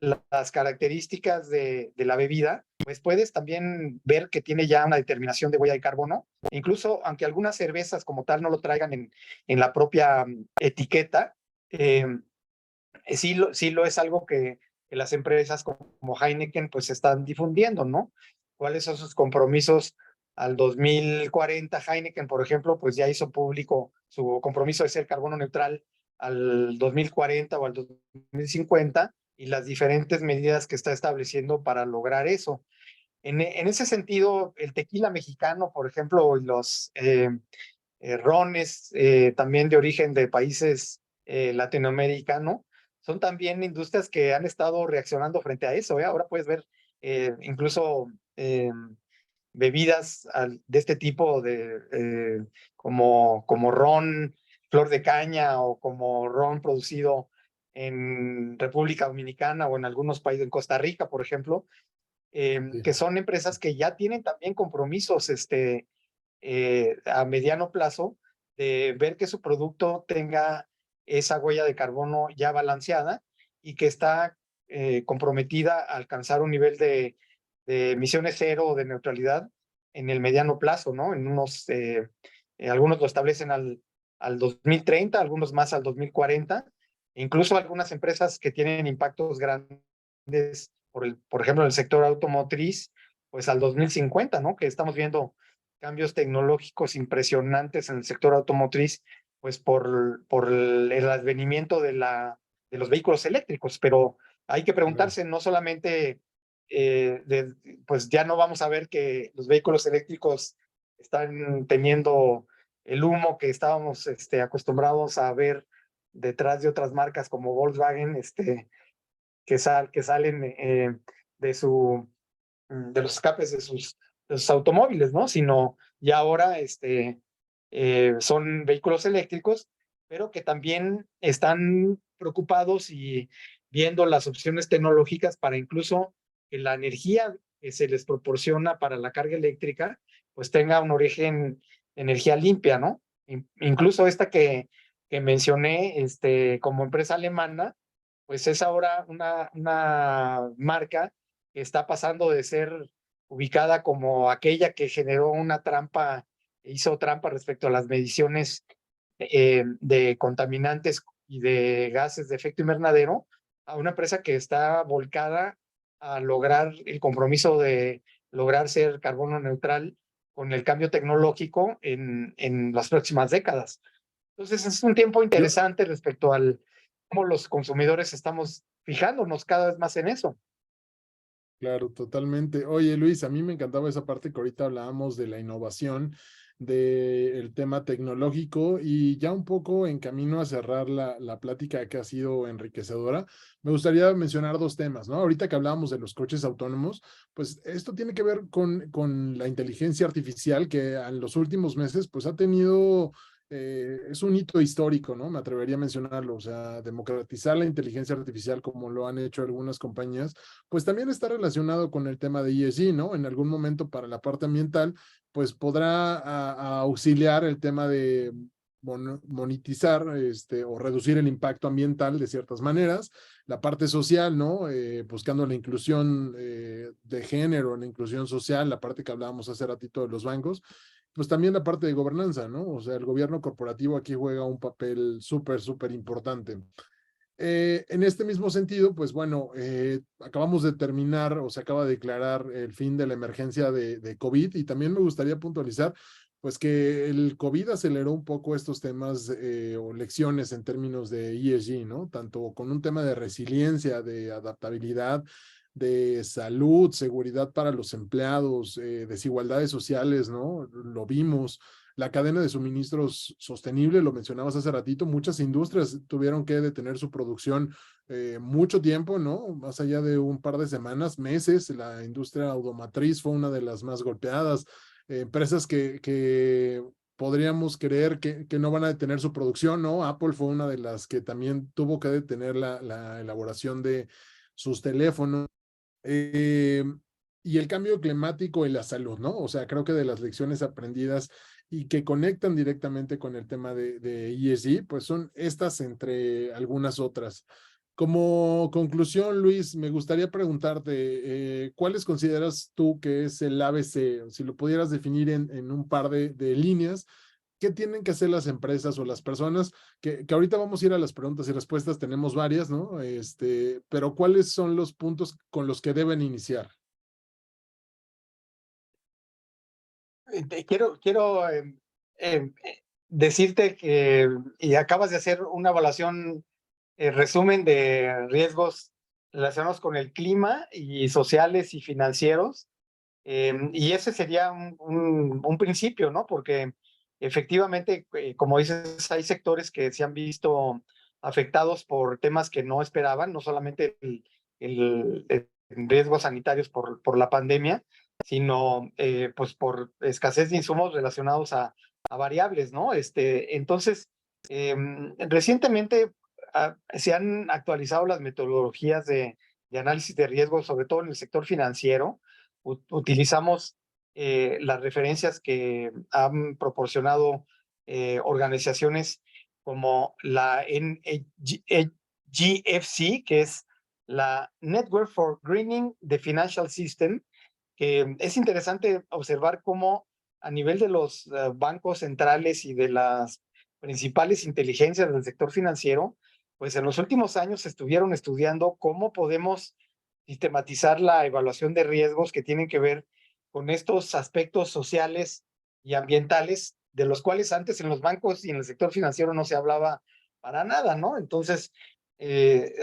las características de la bebida, pues puedes también ver que tiene ya una determinación de huella de carbono. Incluso, aunque algunas cervezas como tal no lo traigan en la propia etiqueta, sí lo es algo que las empresas como Heineken pues están difundiendo, ¿no? ¿Cuáles son sus compromisos al 2040? Heineken, por ejemplo, pues ya hizo público su compromiso de ser carbono neutral al 2040 o al 2050 y las diferentes medidas que está estableciendo para lograr eso. En ese sentido, el tequila mexicano, por ejemplo, y los rones también de origen de países latinoamericanos, son también industrias que han estado reaccionando frente a eso. Ahora puedes ver incluso bebidas de este tipo, como ron, flor de caña o como ron producido en República Dominicana o en algunos países, en Costa Rica, por ejemplo, Sí. que son empresas que ya tienen también compromisos a mediano plazo de ver que su producto tenga esa huella de carbono ya balanceada y que está comprometida a alcanzar un nivel de emisiones cero o de neutralidad en el mediano plazo, ¿no? Algunos lo establecen al 2030, algunos más al 2040, incluso algunas empresas que tienen impactos grandes, por ejemplo, en el sector automotriz, pues al 2050, ¿no? Que estamos viendo cambios tecnológicos impresionantes en el sector automotriz, pues por el advenimiento de los vehículos eléctricos, pero hay que preguntarse no solamente, pues ya no vamos a ver que los vehículos eléctricos están teniendo el humo que estábamos acostumbrados a ver detrás de otras marcas como Volkswagen, que salen de los escapes de sus automóviles, ¿no? Sino ya ahora son vehículos eléctricos, pero que también están preocupados y viendo las opciones tecnológicas para incluso que la energía que se les proporciona para la carga eléctrica, pues tenga un origen de energía limpia, ¿no? Incluso esta que mencioné, como empresa alemana, pues es ahora una marca que está pasando de ser ubicada como aquella que generó una trampa, hizo trampa respecto a las mediciones de contaminantes y de gases de efecto invernadero, a una empresa que está volcada a lograr el compromiso de lograr ser carbono neutral con el cambio tecnológico en las próximas décadas. Entonces es un tiempo Yo, interesante respecto al cómo los consumidores estamos fijándonos cada vez más en eso. claro, totalmente. Oye, Luis, a mí me encantaba esa parte que ahorita hablábamos de la innovación, del tema tecnológico y ya un poco en camino a cerrar la plática que ha sido enriquecedora. Me gustaría mencionar dos temas, ¿no? Ahorita que hablábamos de los coches autónomos, pues esto tiene que ver con la inteligencia artificial que en los últimos meses, pues ha tenido es un hito histórico, ¿no? Me atrevería a mencionarlo, o sea, democratizar la inteligencia artificial como lo han hecho algunas compañías, pues también está relacionado con el tema de ESG, ¿no? En algún momento para la parte ambiental, pues podrá auxiliar el tema de monetizar o reducir el impacto ambiental de ciertas maneras, la parte social, ¿no? Buscando la inclusión de género, la inclusión social, la parte que hablábamos hace ratito de los bancos, pues también la parte de gobernanza, ¿no? O sea, el gobierno corporativo aquí juega un papel súper, súper importante. En este mismo sentido, pues bueno, acabamos de terminar o se acaba de declarar el fin de la emergencia de COVID y también me gustaría puntualizar, pues que el COVID aceleró un poco estos temas o lecciones en términos de ESG, ¿no? Tanto con un tema de resiliencia, de adaptabilidad, de salud, seguridad para los empleados, desigualdades sociales, ¿no? Lo vimos la cadena de suministros sostenible, lo mencionabas hace ratito, muchas industrias tuvieron que detener su producción mucho tiempo, ¿no? Más allá de un par de semanas, meses, la industria automotriz fue una de las más golpeadas, empresas que podríamos creer que no van a detener su producción, ¿no? Apple fue una de las que también tuvo que detener la elaboración de sus teléfonos. Y el cambio climático y la salud, ¿no? O sea, creo que de las lecciones aprendidas y que conectan directamente con el tema de ESG, pues son estas entre algunas otras. Como conclusión, Luis, me gustaría preguntarte, ¿cuáles consideras tú que es el ABC? Si lo pudieras definir en un par de líneas, ¿qué tienen que hacer las empresas o las personas? Que ahorita vamos a ir a las preguntas y respuestas, tenemos varias, ¿no? Pero ¿cuáles son los puntos con los que deben iniciar? Quiero decirte que, y acabas de hacer una evaluación, resumen de riesgos relacionados con el clima y sociales y financieros, y ese sería un principio, ¿no? Porque efectivamente, como dices, hay sectores que se han visto afectados por temas que no esperaban, no solamente el riesgos sanitarios por la pandemia, sino pues por escasez de insumos relacionados a variables, ¿no? Entonces, recientemente se han actualizado las metodologías de análisis de riesgos, sobre todo en el sector financiero. Utilizamos las referencias que han proporcionado organizaciones como la NGFC, que es la Network for Greening the Financial System, que es interesante observar cómo a nivel de los bancos centrales y de las principales inteligencias del sector financiero, pues en los últimos años estuvieron estudiando cómo podemos sistematizar la evaluación de riesgos que tienen que ver con estos aspectos sociales y ambientales, de los cuales antes en los bancos y en el sector financiero no se hablaba para nada, ¿no? Entonces,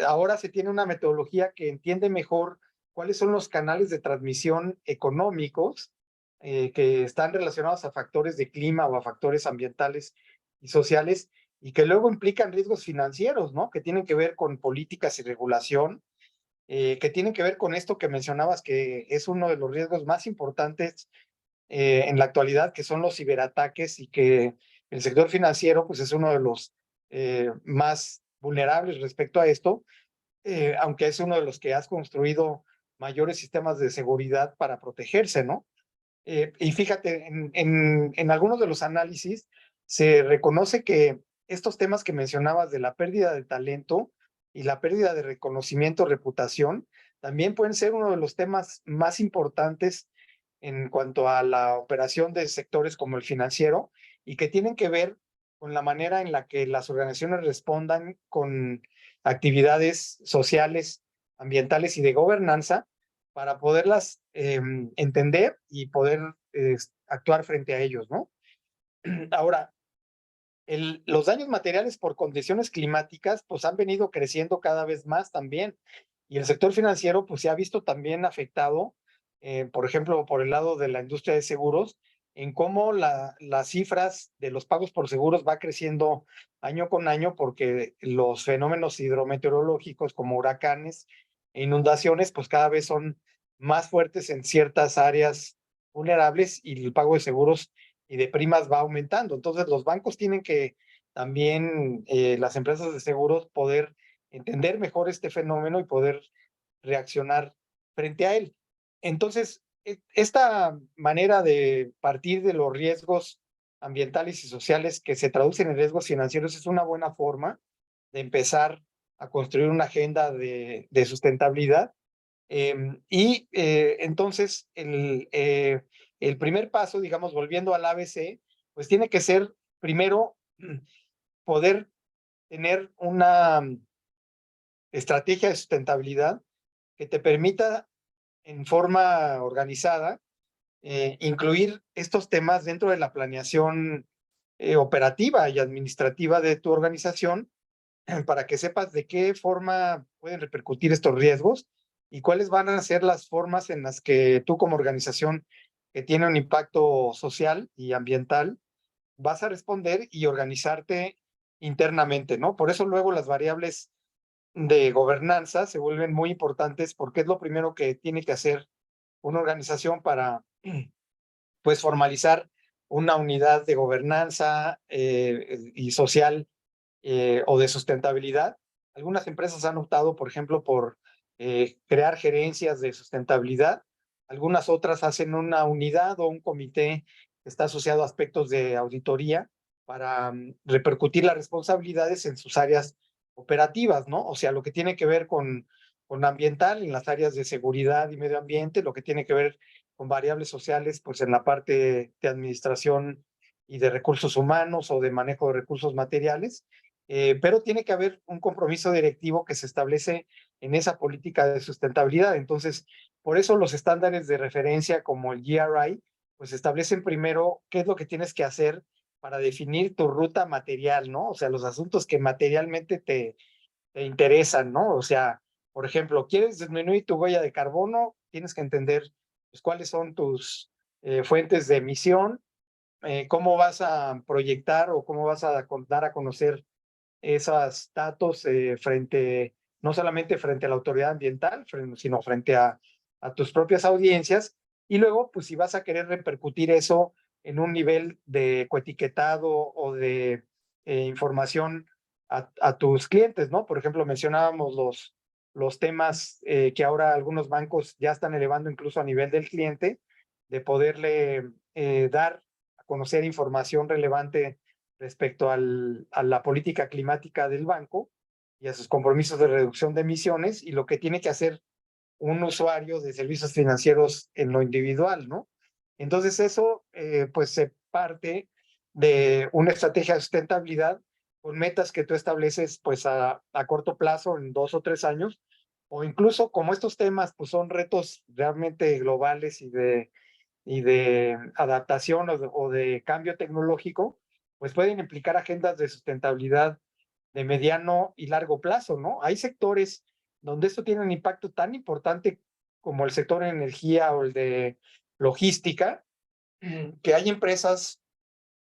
ahora se tiene una metodología que entiende mejor cuáles son los canales de transmisión económicos que están relacionados a factores de clima o a factores ambientales y sociales, y que luego implican riesgos financieros, ¿no? Que tienen que ver con políticas y regulación, que tienen que ver con esto que mencionabas, que es uno de los riesgos más importantes en la actualidad, que son los ciberataques, y que el sector financiero pues es uno de los más vulnerables respecto a esto, aunque es uno de los que has construido mayores sistemas de seguridad para protegerse, ¿no? Y fíjate, en algunos de los análisis se reconoce que estos temas que mencionabas de la pérdida de talento y la pérdida de reconocimiento, reputación, también pueden ser uno de los temas más importantes en cuanto a la operación de sectores como el financiero, y que tienen que ver con la manera en la que las organizaciones respondan con actividades sociales, ambientales y de gobernanza para poderlas entender y poder actuar frente a ellos, ¿no? Ahora, los daños materiales por condiciones climáticas pues han venido creciendo cada vez más también, y el sector financiero pues se ha visto también afectado, por ejemplo, por el lado de la industria de seguros, en cómo las cifras de los pagos por seguros va creciendo año con año, porque los fenómenos hidrometeorológicos como huracanes e inundaciones pues cada vez son más fuertes en ciertas áreas vulnerables, y el pago de seguros y de primas va aumentando. Entonces los bancos tienen que también, las empresas de seguros, poder entender mejor este fenómeno y poder reaccionar frente a él. Entonces, esta manera de partir de los riesgos ambientales y sociales que se traducen en riesgos financieros es una buena forma de empezar a construir una agenda de sustentabilidad. Entonces, el primer paso, digamos, volviendo al ABC, pues tiene que ser primero poder tener una estrategia de sustentabilidad que te permita en forma organizada incluir estos temas dentro de la planeación operativa y administrativa de tu organización, para que sepas de qué forma pueden repercutir estos riesgos y cuáles van a ser las formas en las que tú, como organización que tiene un impacto social y ambiental, vas a responder y organizarte internamente, ¿no? Por eso luego las variables de gobernanza se vuelven muy importantes, porque es lo primero que tiene que hacer una organización para pues formalizar una unidad de gobernanza y social o de sustentabilidad. Algunas empresas han optado, por ejemplo, por crear gerencias de sustentabilidad. Algunas otras hacen una unidad o un comité que está asociado a aspectos de auditoría para repercutir las responsabilidades en sus áreas operativas, ¿no? O sea, lo que tiene que ver con ambiental en las áreas de seguridad y medio ambiente, lo que tiene que ver con variables sociales, pues en la parte de administración y de recursos humanos o de manejo de recursos materiales, pero tiene que haber un compromiso directivo que se establece en esa política de sustentabilidad. Entonces, por eso los estándares de referencia como el GRI, pues establecen primero qué es lo que tienes que hacer para definir tu ruta material, ¿no? O sea, los asuntos que materialmente te interesan, ¿no? O sea, por ejemplo, ¿quieres disminuir tu huella de carbono? Tienes que entender pues, cuáles son tus fuentes de emisión, cómo vas a proyectar o cómo vas a dar a conocer esos datos no solamente frente a la autoridad ambiental, sino frente a tus propias audiencias. Y luego, pues si vas a querer repercutir eso en un nivel de coetiquetado o de información a tus clientes, ¿no? Por ejemplo, mencionábamos los temas que ahora algunos bancos ya están elevando incluso a nivel del cliente, de poderle dar a conocer información relevante respecto a la política climática del banco y a sus compromisos de reducción de emisiones y lo que tiene que hacer un usuario de servicios financieros en lo individual, ¿no? Entonces eso pues se parte de una estrategia de sustentabilidad con metas que tú estableces pues a corto plazo en 2 o 3 años, o incluso como estos temas pues son retos realmente globales y de adaptación o de cambio tecnológico, pues pueden implicar agendas de sustentabilidad de mediano y largo plazo, ¿no? Hay sectores donde esto tiene un impacto tan importante como el sector de energía o el de logística, que hay empresas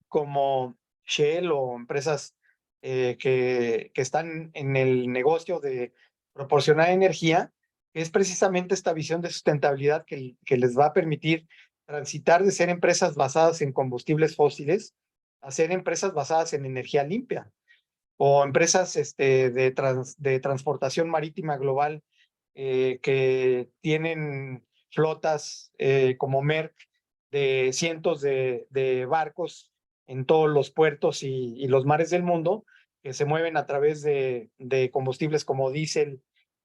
como Shell o empresas que están en el negocio de proporcionar energía, que es precisamente esta visión de sustentabilidad que les va a permitir transitar de ser empresas basadas en combustibles fósiles a ser empresas basadas en energía limpia, o empresas de transportación marítima global que tienen flotas como Merck de cientos de barcos en todos los puertos y los mares del mundo, que se mueven a través de combustibles como diésel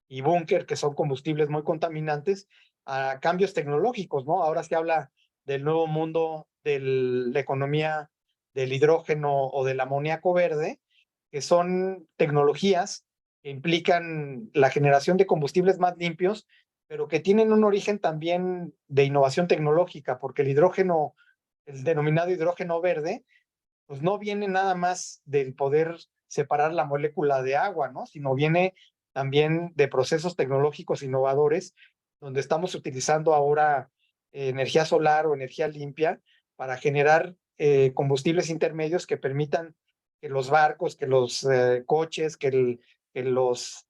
y búnker, que son combustibles muy contaminantes, a cambios tecnológicos, ¿no? Ahora se habla del nuevo mundo de la economía del hidrógeno o del amoníaco verde, que son tecnologías que implican la generación de combustibles más limpios, pero que tienen un origen también de innovación tecnológica, porque el hidrógeno, el denominado hidrógeno verde, pues no viene nada más del poder separar la molécula de agua, ¿no? Sino viene también de procesos tecnológicos innovadores, donde estamos utilizando ahora energía solar o energía limpia para generar combustibles intermedios que permitan que los barcos, que los coches, que los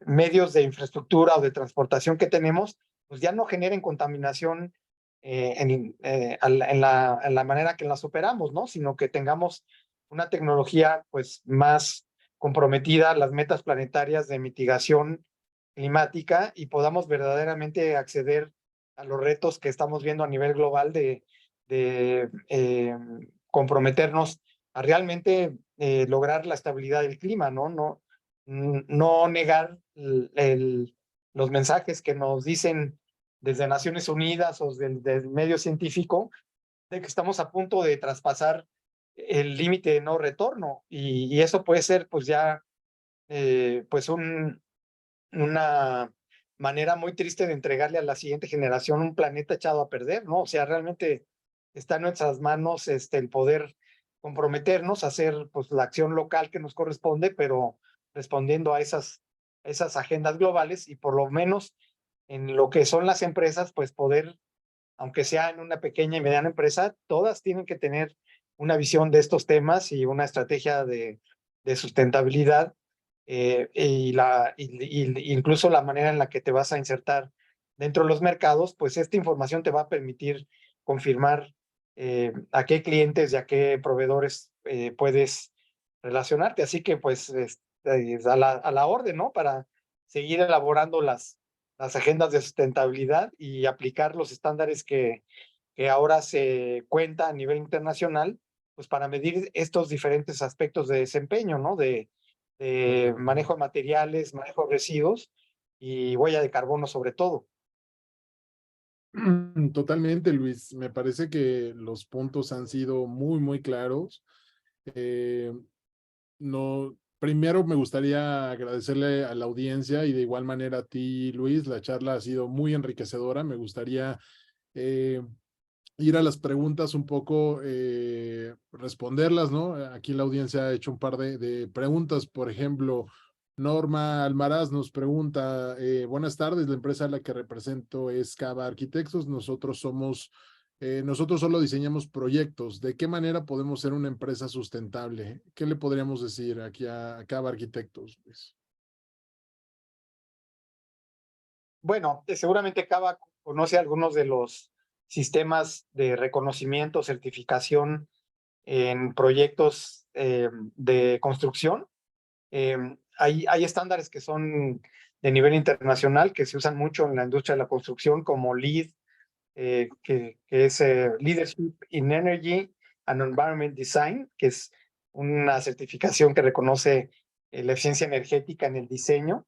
medios de infraestructura o de transportación que tenemos, pues ya no generen contaminación en la manera que las operamos, ¿no? Sino que tengamos una tecnología pues más comprometida a las metas planetarias de mitigación climática y podamos verdaderamente acceder a los retos que estamos viendo a nivel global de comprometernos a realmente lograr la estabilidad del clima, ¿no? No negar los mensajes que nos dicen desde Naciones Unidas o del medio científico de que estamos a punto de traspasar el límite de no retorno y eso puede ser pues ya pues una manera muy triste de entregarle a la siguiente generación un planeta echado a perder, ¿no? O sea, realmente está en nuestras manos el poder comprometernos a hacer pues la acción local que nos corresponde, pero respondiendo a esas agendas globales y por lo menos en lo que son las empresas, pues poder, aunque sea en una pequeña y mediana empresa, todas tienen que tener una visión de estos temas y una estrategia de sustentabilidad incluso la manera en la que te vas a insertar dentro de los mercados, pues esta información te va a permitir confirmar a qué clientes y a qué proveedores puedes relacionarte. Así que pues a la orden, ¿no? Para seguir elaborando las agendas de sustentabilidad y aplicar los estándares que ahora se cuenta a nivel internacional, pues para medir estos diferentes aspectos de desempeño, ¿no? De manejo de materiales, manejo de residuos y huella de carbono sobre todo. Totalmente, Luis. Me parece que los puntos han sido muy, muy claros. No, primero me gustaría agradecerle a la audiencia y de igual manera a ti, Luis. La charla ha sido muy enriquecedora. Me gustaría ir a las preguntas un poco, responderlas, ¿no? Aquí la audiencia ha hecho un par de preguntas. Por ejemplo, Norma Almaraz nos pregunta, buenas tardes, la empresa a la que represento es Cava Arquitectos. Nosotros solo diseñamos proyectos. ¿De qué manera podemos ser una empresa sustentable? ¿Qué le podríamos decir aquí a Cava Arquitectos, Luis? Bueno, seguramente Cava conoce algunos de los sistemas de reconocimiento, certificación en proyectos de construcción. Hay estándares que son de nivel internacional que se usan mucho en la industria de la construcción, como LEED, que es Leadership in Energy and Environment Design, que es una certificación que reconoce la eficiencia energética en el diseño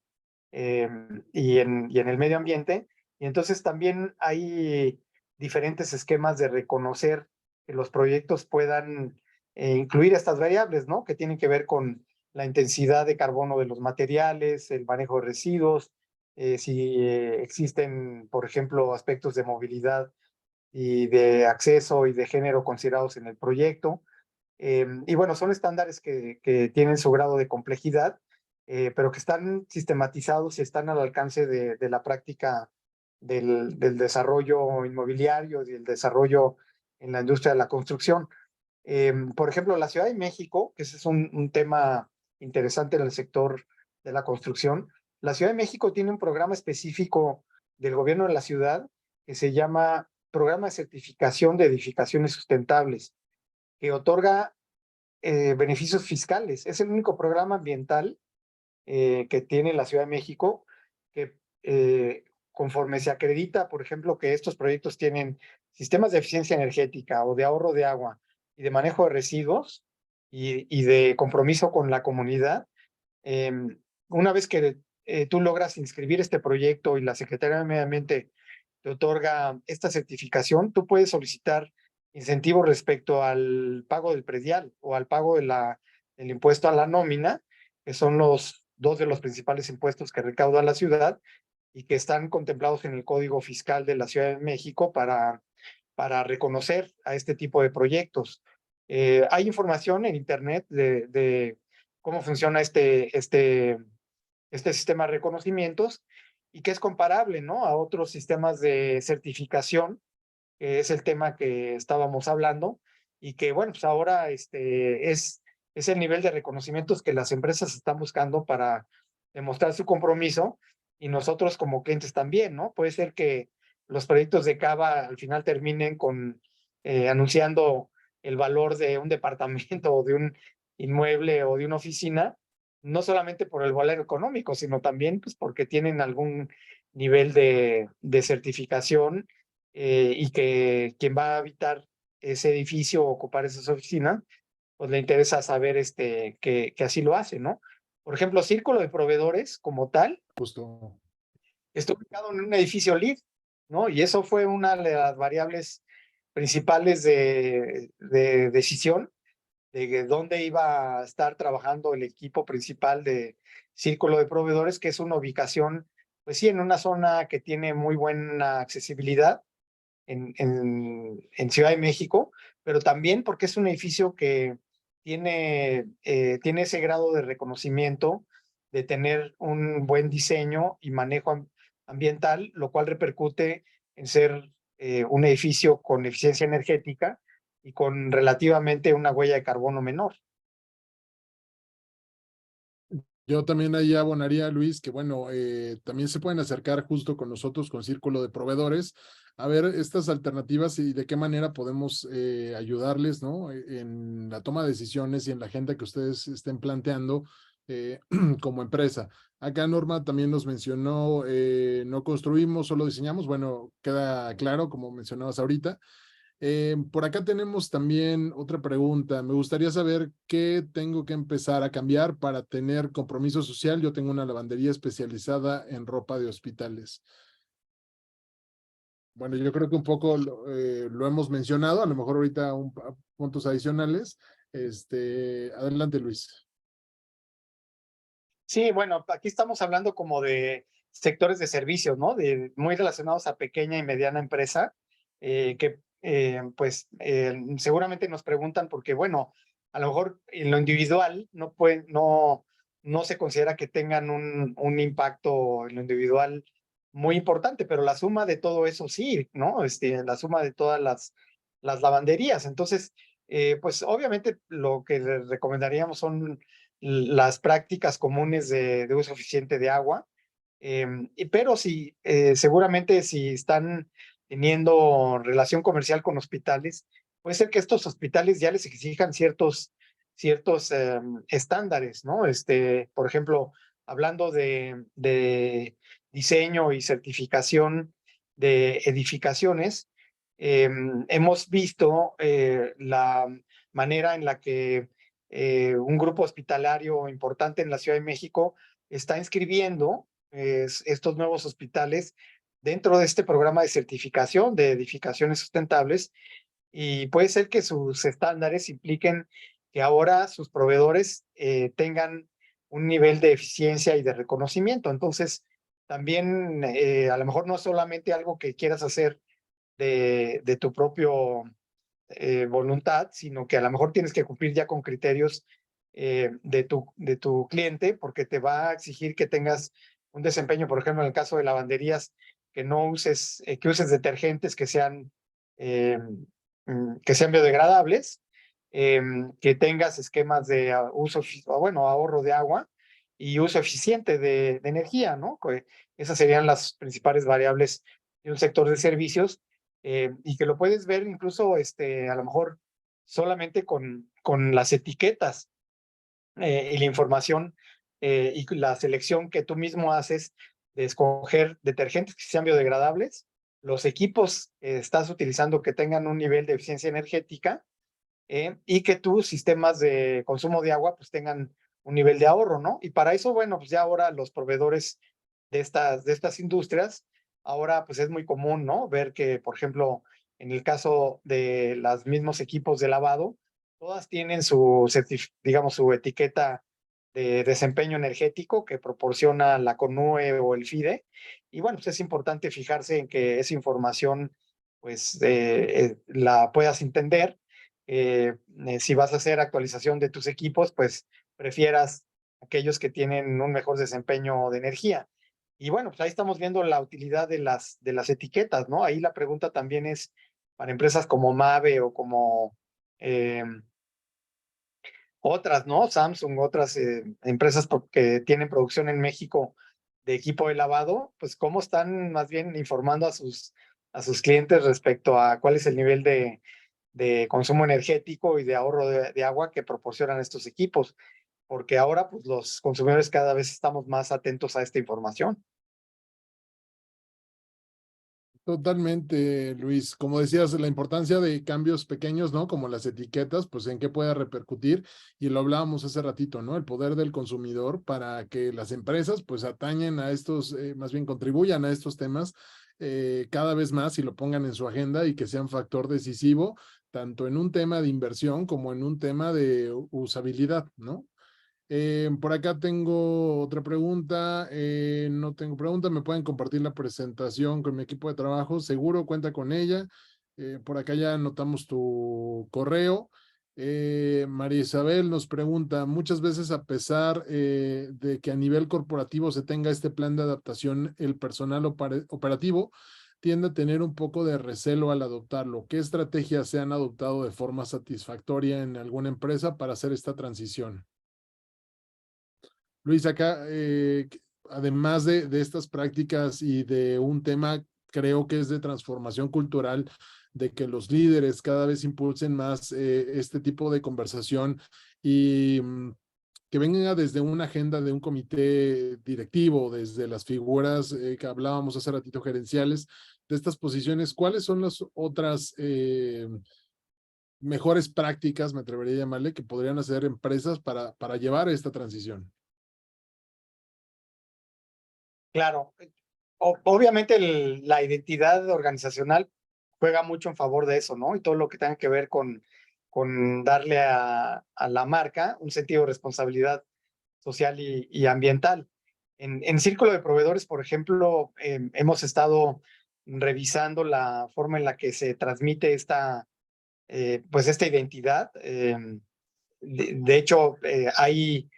y en el medio ambiente. Y entonces también hay diferentes esquemas de reconocer que los proyectos puedan incluir estas variables, ¿no? Que tienen que ver con la intensidad de carbono de los materiales, el manejo de residuos, si existen, por ejemplo, aspectos de movilidad y de acceso y de género considerados en el proyecto. Y bueno, son estándares que tienen su grado de complejidad, pero que están sistematizados y están al alcance de la práctica del desarrollo inmobiliario y el desarrollo en la industria de la construcción. Por ejemplo, la Ciudad de México, que ese es un tema interesante en el sector de la construcción, la Ciudad de México tiene un programa específico del gobierno de la ciudad que se llama Programa de Certificación de Edificaciones Sustentables, que otorga beneficios fiscales. Es el único programa ambiental que tiene la Ciudad de México que conforme se acredita, por ejemplo, que estos proyectos tienen sistemas de eficiencia energética o de ahorro de agua y de manejo de residuos y de compromiso con la comunidad, una vez que tú logras inscribir este proyecto y la Secretaría de Medio Ambiente te otorga esta certificación, tú puedes solicitar incentivos respecto al pago del predial o al pago del impuesto a la nómina, que son los dos de los principales impuestos que recauda la ciudad y que están contemplados en el Código Fiscal de la Ciudad de México para reconocer a este tipo de proyectos. Hay información en Internet de cómo funciona este sistema de reconocimientos y que es comparable, ¿no? A otros sistemas de certificación, que es el tema que estábamos hablando, y que, bueno, pues ahora es el nivel de reconocimientos que las empresas están buscando para demostrar su compromiso y nosotros como clientes también, ¿no? Puede ser que los proyectos de Cava al final terminen con anunciando el valor de un departamento o de un inmueble o de una oficina, no solamente por el valor económico, sino también pues porque tienen algún nivel de certificación y que quien va a habitar ese edificio o ocupar esas oficinas, pues le interesa saber que así lo hace, ¿no? Por ejemplo, Círculo de Proveedores como tal, Justo. está ubicado en un edificio LEED, ¿no? Y eso fue una de las variables principales de decisión de dónde iba a estar trabajando el equipo principal de Círculo de Proveedores, que es una ubicación, pues sí, en una zona que tiene muy buena accesibilidad en Ciudad de México, pero también porque es un edificio que tiene ese grado de reconocimiento de tener un buen diseño y manejo ambiental, lo cual repercute en ser un edificio con eficiencia energética y con relativamente una huella de carbono menor. Yo también ahí abonaría, Luis, que bueno, también se pueden acercar justo con nosotros, con Círculo de Proveedores, a ver estas alternativas y de qué manera podemos ayudarles, ¿no? En la toma de decisiones y en la agenda que ustedes estén planteando como empresa. Acá Norma también nos mencionó, no construimos, solo diseñamos. Bueno, queda claro, como mencionabas ahorita. Por acá tenemos también otra pregunta. Me gustaría saber qué tengo que empezar a cambiar para tener compromiso social. Yo tengo una lavandería especializada en ropa de hospitales. Bueno, yo creo que un poco lo hemos mencionado, a lo mejor ahorita puntos adicionales. Adelante, Luis. Sí, bueno, aquí estamos hablando como de sectores de servicios, ¿no? Muy relacionados a pequeña y mediana empresa, que seguramente nos preguntan porque, bueno, a lo mejor en lo individual no se considera que tengan un impacto en lo individual muy importante, pero la suma de todo eso sí, ¿no? La suma de todas las lavanderías. Entonces, pues obviamente lo que les recomendaríamos son las prácticas comunes de uso eficiente de agua, pero sí, seguramente si están teniendo relación comercial con hospitales, puede ser que estos hospitales ya les exijan ciertos estándares, ¿no? Por ejemplo, hablando de diseño y certificación de edificaciones, hemos visto la manera en la que un grupo hospitalario importante en la Ciudad de México está inscribiendo estos nuevos hospitales dentro de este programa de certificación de edificaciones sustentables, y puede ser que sus estándares impliquen que ahora sus proveedores tengan un nivel de eficiencia y de reconocimiento. Entonces, también a lo mejor no es solamente algo que quieras hacer de tu propio voluntad, sino que a lo mejor tienes que cumplir ya con criterios de tu cliente, porque te va a exigir que tengas un desempeño, por ejemplo, en el caso de lavanderías, que que uses detergentes eh, que sean biodegradables, que tengas esquemas de ahorro de agua y uso eficiente de energía, ¿no? Esas serían las principales variables de un sector de servicios, y que lo puedes ver incluso a lo mejor solamente con las etiquetas y la información y la selección que tú mismo haces de escoger detergentes que sean biodegradables, los equipos estás utilizando que tengan un nivel de eficiencia energética, y que tus sistemas de consumo de agua pues tengan un nivel de ahorro, ¿no? Y para eso, bueno, pues ya ahora los proveedores de estas industrias, ahora pues es muy común, ¿no? Ver que, por ejemplo, en el caso de los mismos equipos de lavado, todas tienen digamos, su etiqueta de desempeño energético que proporciona la CONUE o el FIDE. Y bueno, pues es importante fijarse en que esa información pues la puedas entender. Si vas a hacer actualización de tus equipos, pues prefieras aquellos que tienen un mejor desempeño de energía. Y bueno, pues ahí estamos viendo la utilidad de las etiquetas, ¿no? Ahí la pregunta también es para empresas como Mave o como eh, otras, ¿no? Samsung, otras empresas que tienen producción en México de equipo de lavado, pues cómo están más bien informando a sus clientes respecto a cuál es el nivel de consumo energético y de ahorro de agua que proporcionan estos equipos, porque ahora pues los consumidores cada vez estamos más atentos a esta información. Totalmente, Luis. Como decías, la importancia de cambios pequeños, ¿no? Como las etiquetas, pues en qué puede repercutir. Y lo hablábamos hace ratito, ¿no? El poder del consumidor para que las empresas, pues atañen a estos, más bien contribuyan a estos temas cada vez más y lo pongan en su agenda y que sean factor decisivo, tanto en un tema de inversión como en un tema de usabilidad, ¿no? Por acá tengo otra pregunta. No tengo pregunta. ¿Me pueden compartir la presentación con mi equipo de trabajo? Seguro, cuenta con ella. Por acá ya anotamos tu correo. María Isabel nos pregunta, muchas veces a pesar de que a nivel corporativo se tenga este plan de adaptación, el personal operativo tiende a tener un poco de recelo al adoptarlo. ¿Qué estrategias se han adoptado de forma satisfactoria en alguna empresa para hacer esta transición? Luis, acá, además de estas prácticas y de un tema, creo que es de transformación cultural, de que los líderes cada vez impulsen más este tipo de conversación y que venga desde una agenda de un comité directivo, desde las figuras que hablábamos hace ratito gerenciales, de estas posiciones, ¿cuáles son las otras mejores prácticas, me atrevería a llamarle, que podrían hacer empresas para llevar esta transición? Claro, obviamente la identidad organizacional juega mucho en favor de eso, ¿no? Y todo lo que tenga que ver con darle a la marca un sentido de responsabilidad social y ambiental. En Círculo de Proveedores, por ejemplo, hemos estado revisando la forma en la que se transmite pues esta identidad. De hecho, hay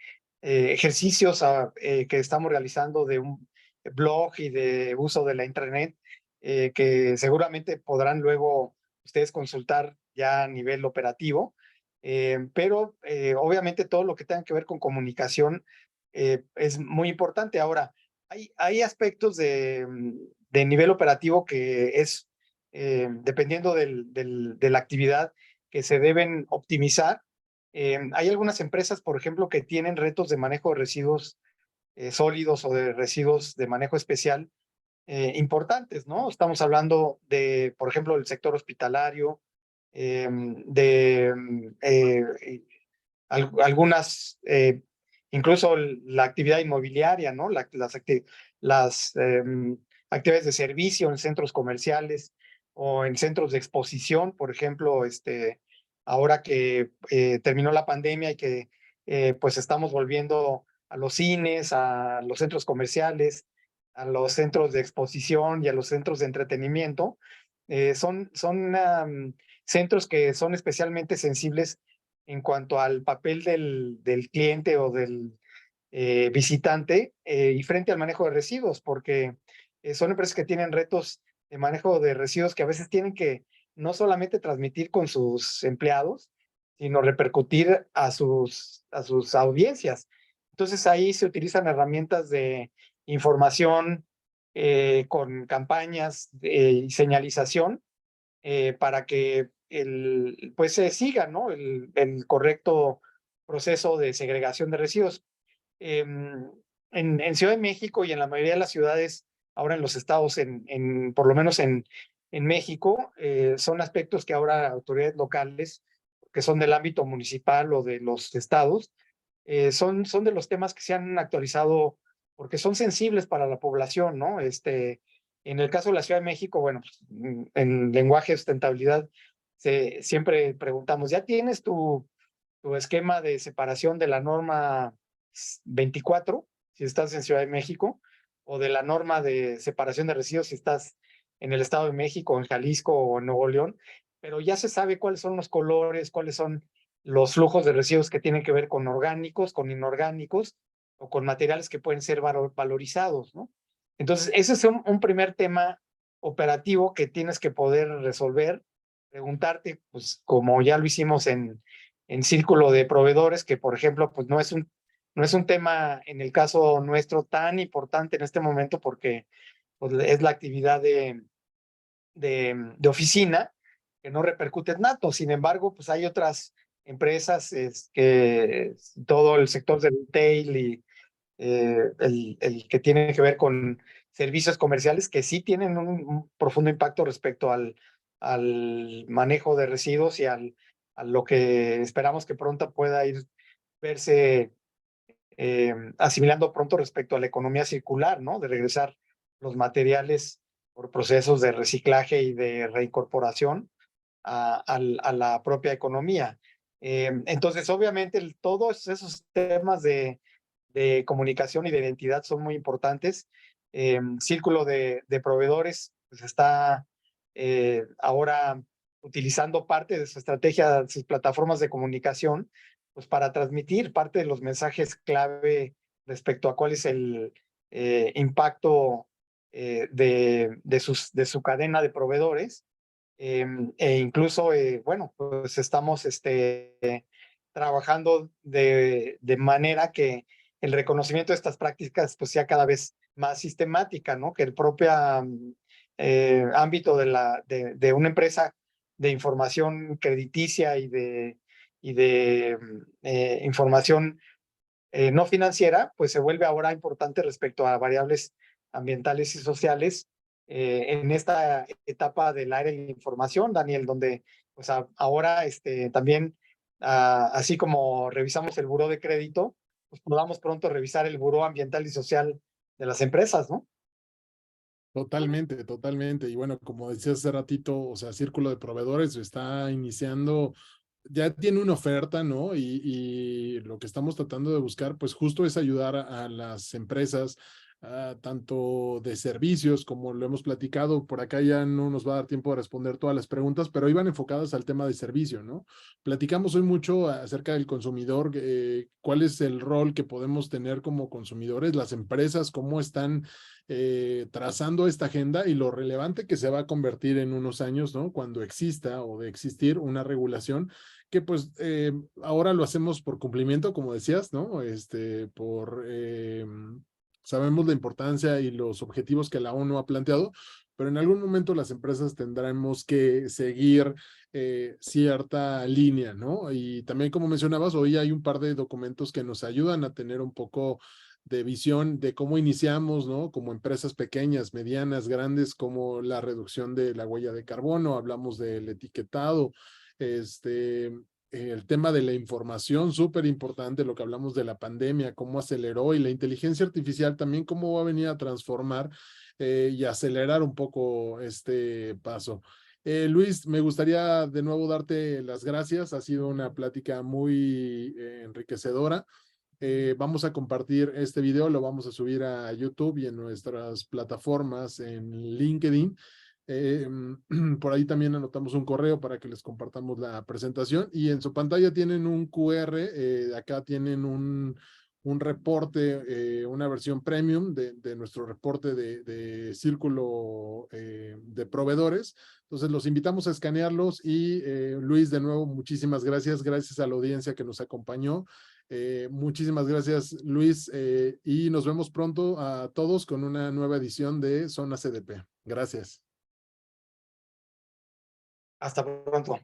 ejercicios que estamos realizando de un blog y de uso de la intranet que seguramente podrán luego ustedes consultar ya a nivel operativo. Pero obviamente todo lo que tenga que ver con comunicación es muy importante. Ahora, hay aspectos de nivel operativo que es, dependiendo de la actividad, que se deben optimizar. Hay algunas empresas, por ejemplo, que tienen retos de manejo de residuos sólidos o de residuos de manejo especial importantes, ¿no? Estamos hablando de, por ejemplo, del sector hospitalario, de algunas, incluso la actividad inmobiliaria, ¿no? Las actividades de servicio en centros comerciales o en centros de exposición, por ejemplo, ahora que terminó la pandemia y que pues estamos volviendo a los cines, a los centros comerciales, a los centros de exposición y a los centros de entretenimiento. Son centros que son especialmente sensibles en cuanto al papel del cliente o del visitante y frente al manejo de residuos, porque son empresas que tienen retos de manejo de residuos que a veces tienen que no solamente transmitir con sus empleados, sino repercutir a sus audiencias. Entonces ahí se utilizan herramientas de información con campañas y señalización para que pues se siga, ¿no? El correcto proceso de segregación de residuos. En Ciudad de México y en la mayoría de las ciudades, ahora en los estados, por lo menos en México, son aspectos que ahora autoridades locales, que son del ámbito municipal o de los estados, son de los temas que se han actualizado porque son sensibles para la población, ¿no? En el caso de la Ciudad de México, bueno, pues, en lenguaje de sustentabilidad, siempre preguntamos, ¿ya tienes tu esquema de separación de la norma 24, si estás en Ciudad de México, o de la norma de separación de residuos si estás en el Estado de México, en Jalisco o en Nuevo León? Pero ya se sabe cuáles son los colores, cuáles son los flujos de residuos que tienen que ver con orgánicos, con inorgánicos o con materiales que pueden ser valorizados, ¿no? Entonces, ese es un primer tema operativo que tienes que poder resolver, preguntarte, pues como ya lo hicimos en Círculo de Proveedores, que por ejemplo, pues no es un tema en el caso nuestro tan importante en este momento porque pues, es la actividad de oficina que no repercute en nato. Sin embargo, pues hay otras empresas que todo el sector del retail y el que tiene que ver con servicios comerciales que sí tienen un profundo impacto respecto al manejo de residuos y a lo que esperamos que pronto pueda verse asimilando pronto respecto a la economía circular, ¿no? De regresar los materiales por procesos de reciclaje y de reincorporación a la propia economía. Entonces, obviamente, todos esos temas de comunicación y de identidad son muy importantes. Círculo de Proveedores pues está ahora utilizando parte de su estrategia, sus plataformas de comunicación, pues para transmitir parte de los mensajes clave respecto a cuál es el impacto de su cadena de proveedores. E incluso, bueno, pues estamos trabajando de manera que el reconocimiento de estas prácticas pues sea cada vez más sistemática, ¿no? Que el propio ámbito de una empresa de información crediticia y de información no financiera, pues se vuelve ahora importante respecto a variables ambientales y sociales en esta etapa del área de la información, Daniel, donde pues ahora también, así como revisamos el buró de crédito, pues podamos pronto revisar el buró ambiental y social de las empresas, ¿no? Totalmente, totalmente. Y bueno, como decía hace ratito, o sea, Círculo de Proveedores está iniciando, ya tiene una oferta, ¿no? Y lo que estamos tratando de buscar, pues justo es ayudar a las empresas, tanto de servicios, como lo hemos platicado. Por acá ya no nos va a dar tiempo de responder todas las preguntas, pero iban enfocadas al tema de servicio, ¿no? Platicamos hoy mucho acerca del consumidor, cuál es el rol que podemos tener como consumidores, las empresas, cómo están trazando esta agenda y lo relevante que se va a convertir en unos años, ¿no? Cuando exista o de existir una regulación que pues ahora lo hacemos por cumplimiento, como decías, ¿no? Sabemos la importancia y los objetivos que la ONU ha planteado, pero en algún momento las empresas tendremos que seguir cierta línea, ¿no? Y también, como mencionabas, hoy hay un par de documentos que nos ayudan a tener un poco de visión de cómo iniciamos, ¿no? Como empresas pequeñas, medianas, grandes, como la reducción de la huella de carbono, hablamos del etiquetado, el tema de la información, súper importante, lo que hablamos de la pandemia, cómo aceleró y la inteligencia artificial también, cómo va a venir a transformar y acelerar un poco este paso. Luis, me gustaría de nuevo darte las gracias. Ha sido una plática muy enriquecedora. Vamos a compartir este video, lo vamos a subir a YouTube y en nuestras plataformas en LinkedIn. Por ahí también anotamos un correo para que les compartamos la presentación y en su pantalla tienen un QR, acá tienen un reporte, una versión premium de nuestro reporte de círculo de proveedores. Entonces los invitamos a escanearlos y Luis, de nuevo, muchísimas gracias. Gracias a la audiencia que nos acompañó. Muchísimas gracias, Luis, y nos vemos pronto a todos con una nueva edición de Zona CDP. Gracias. Hasta pronto.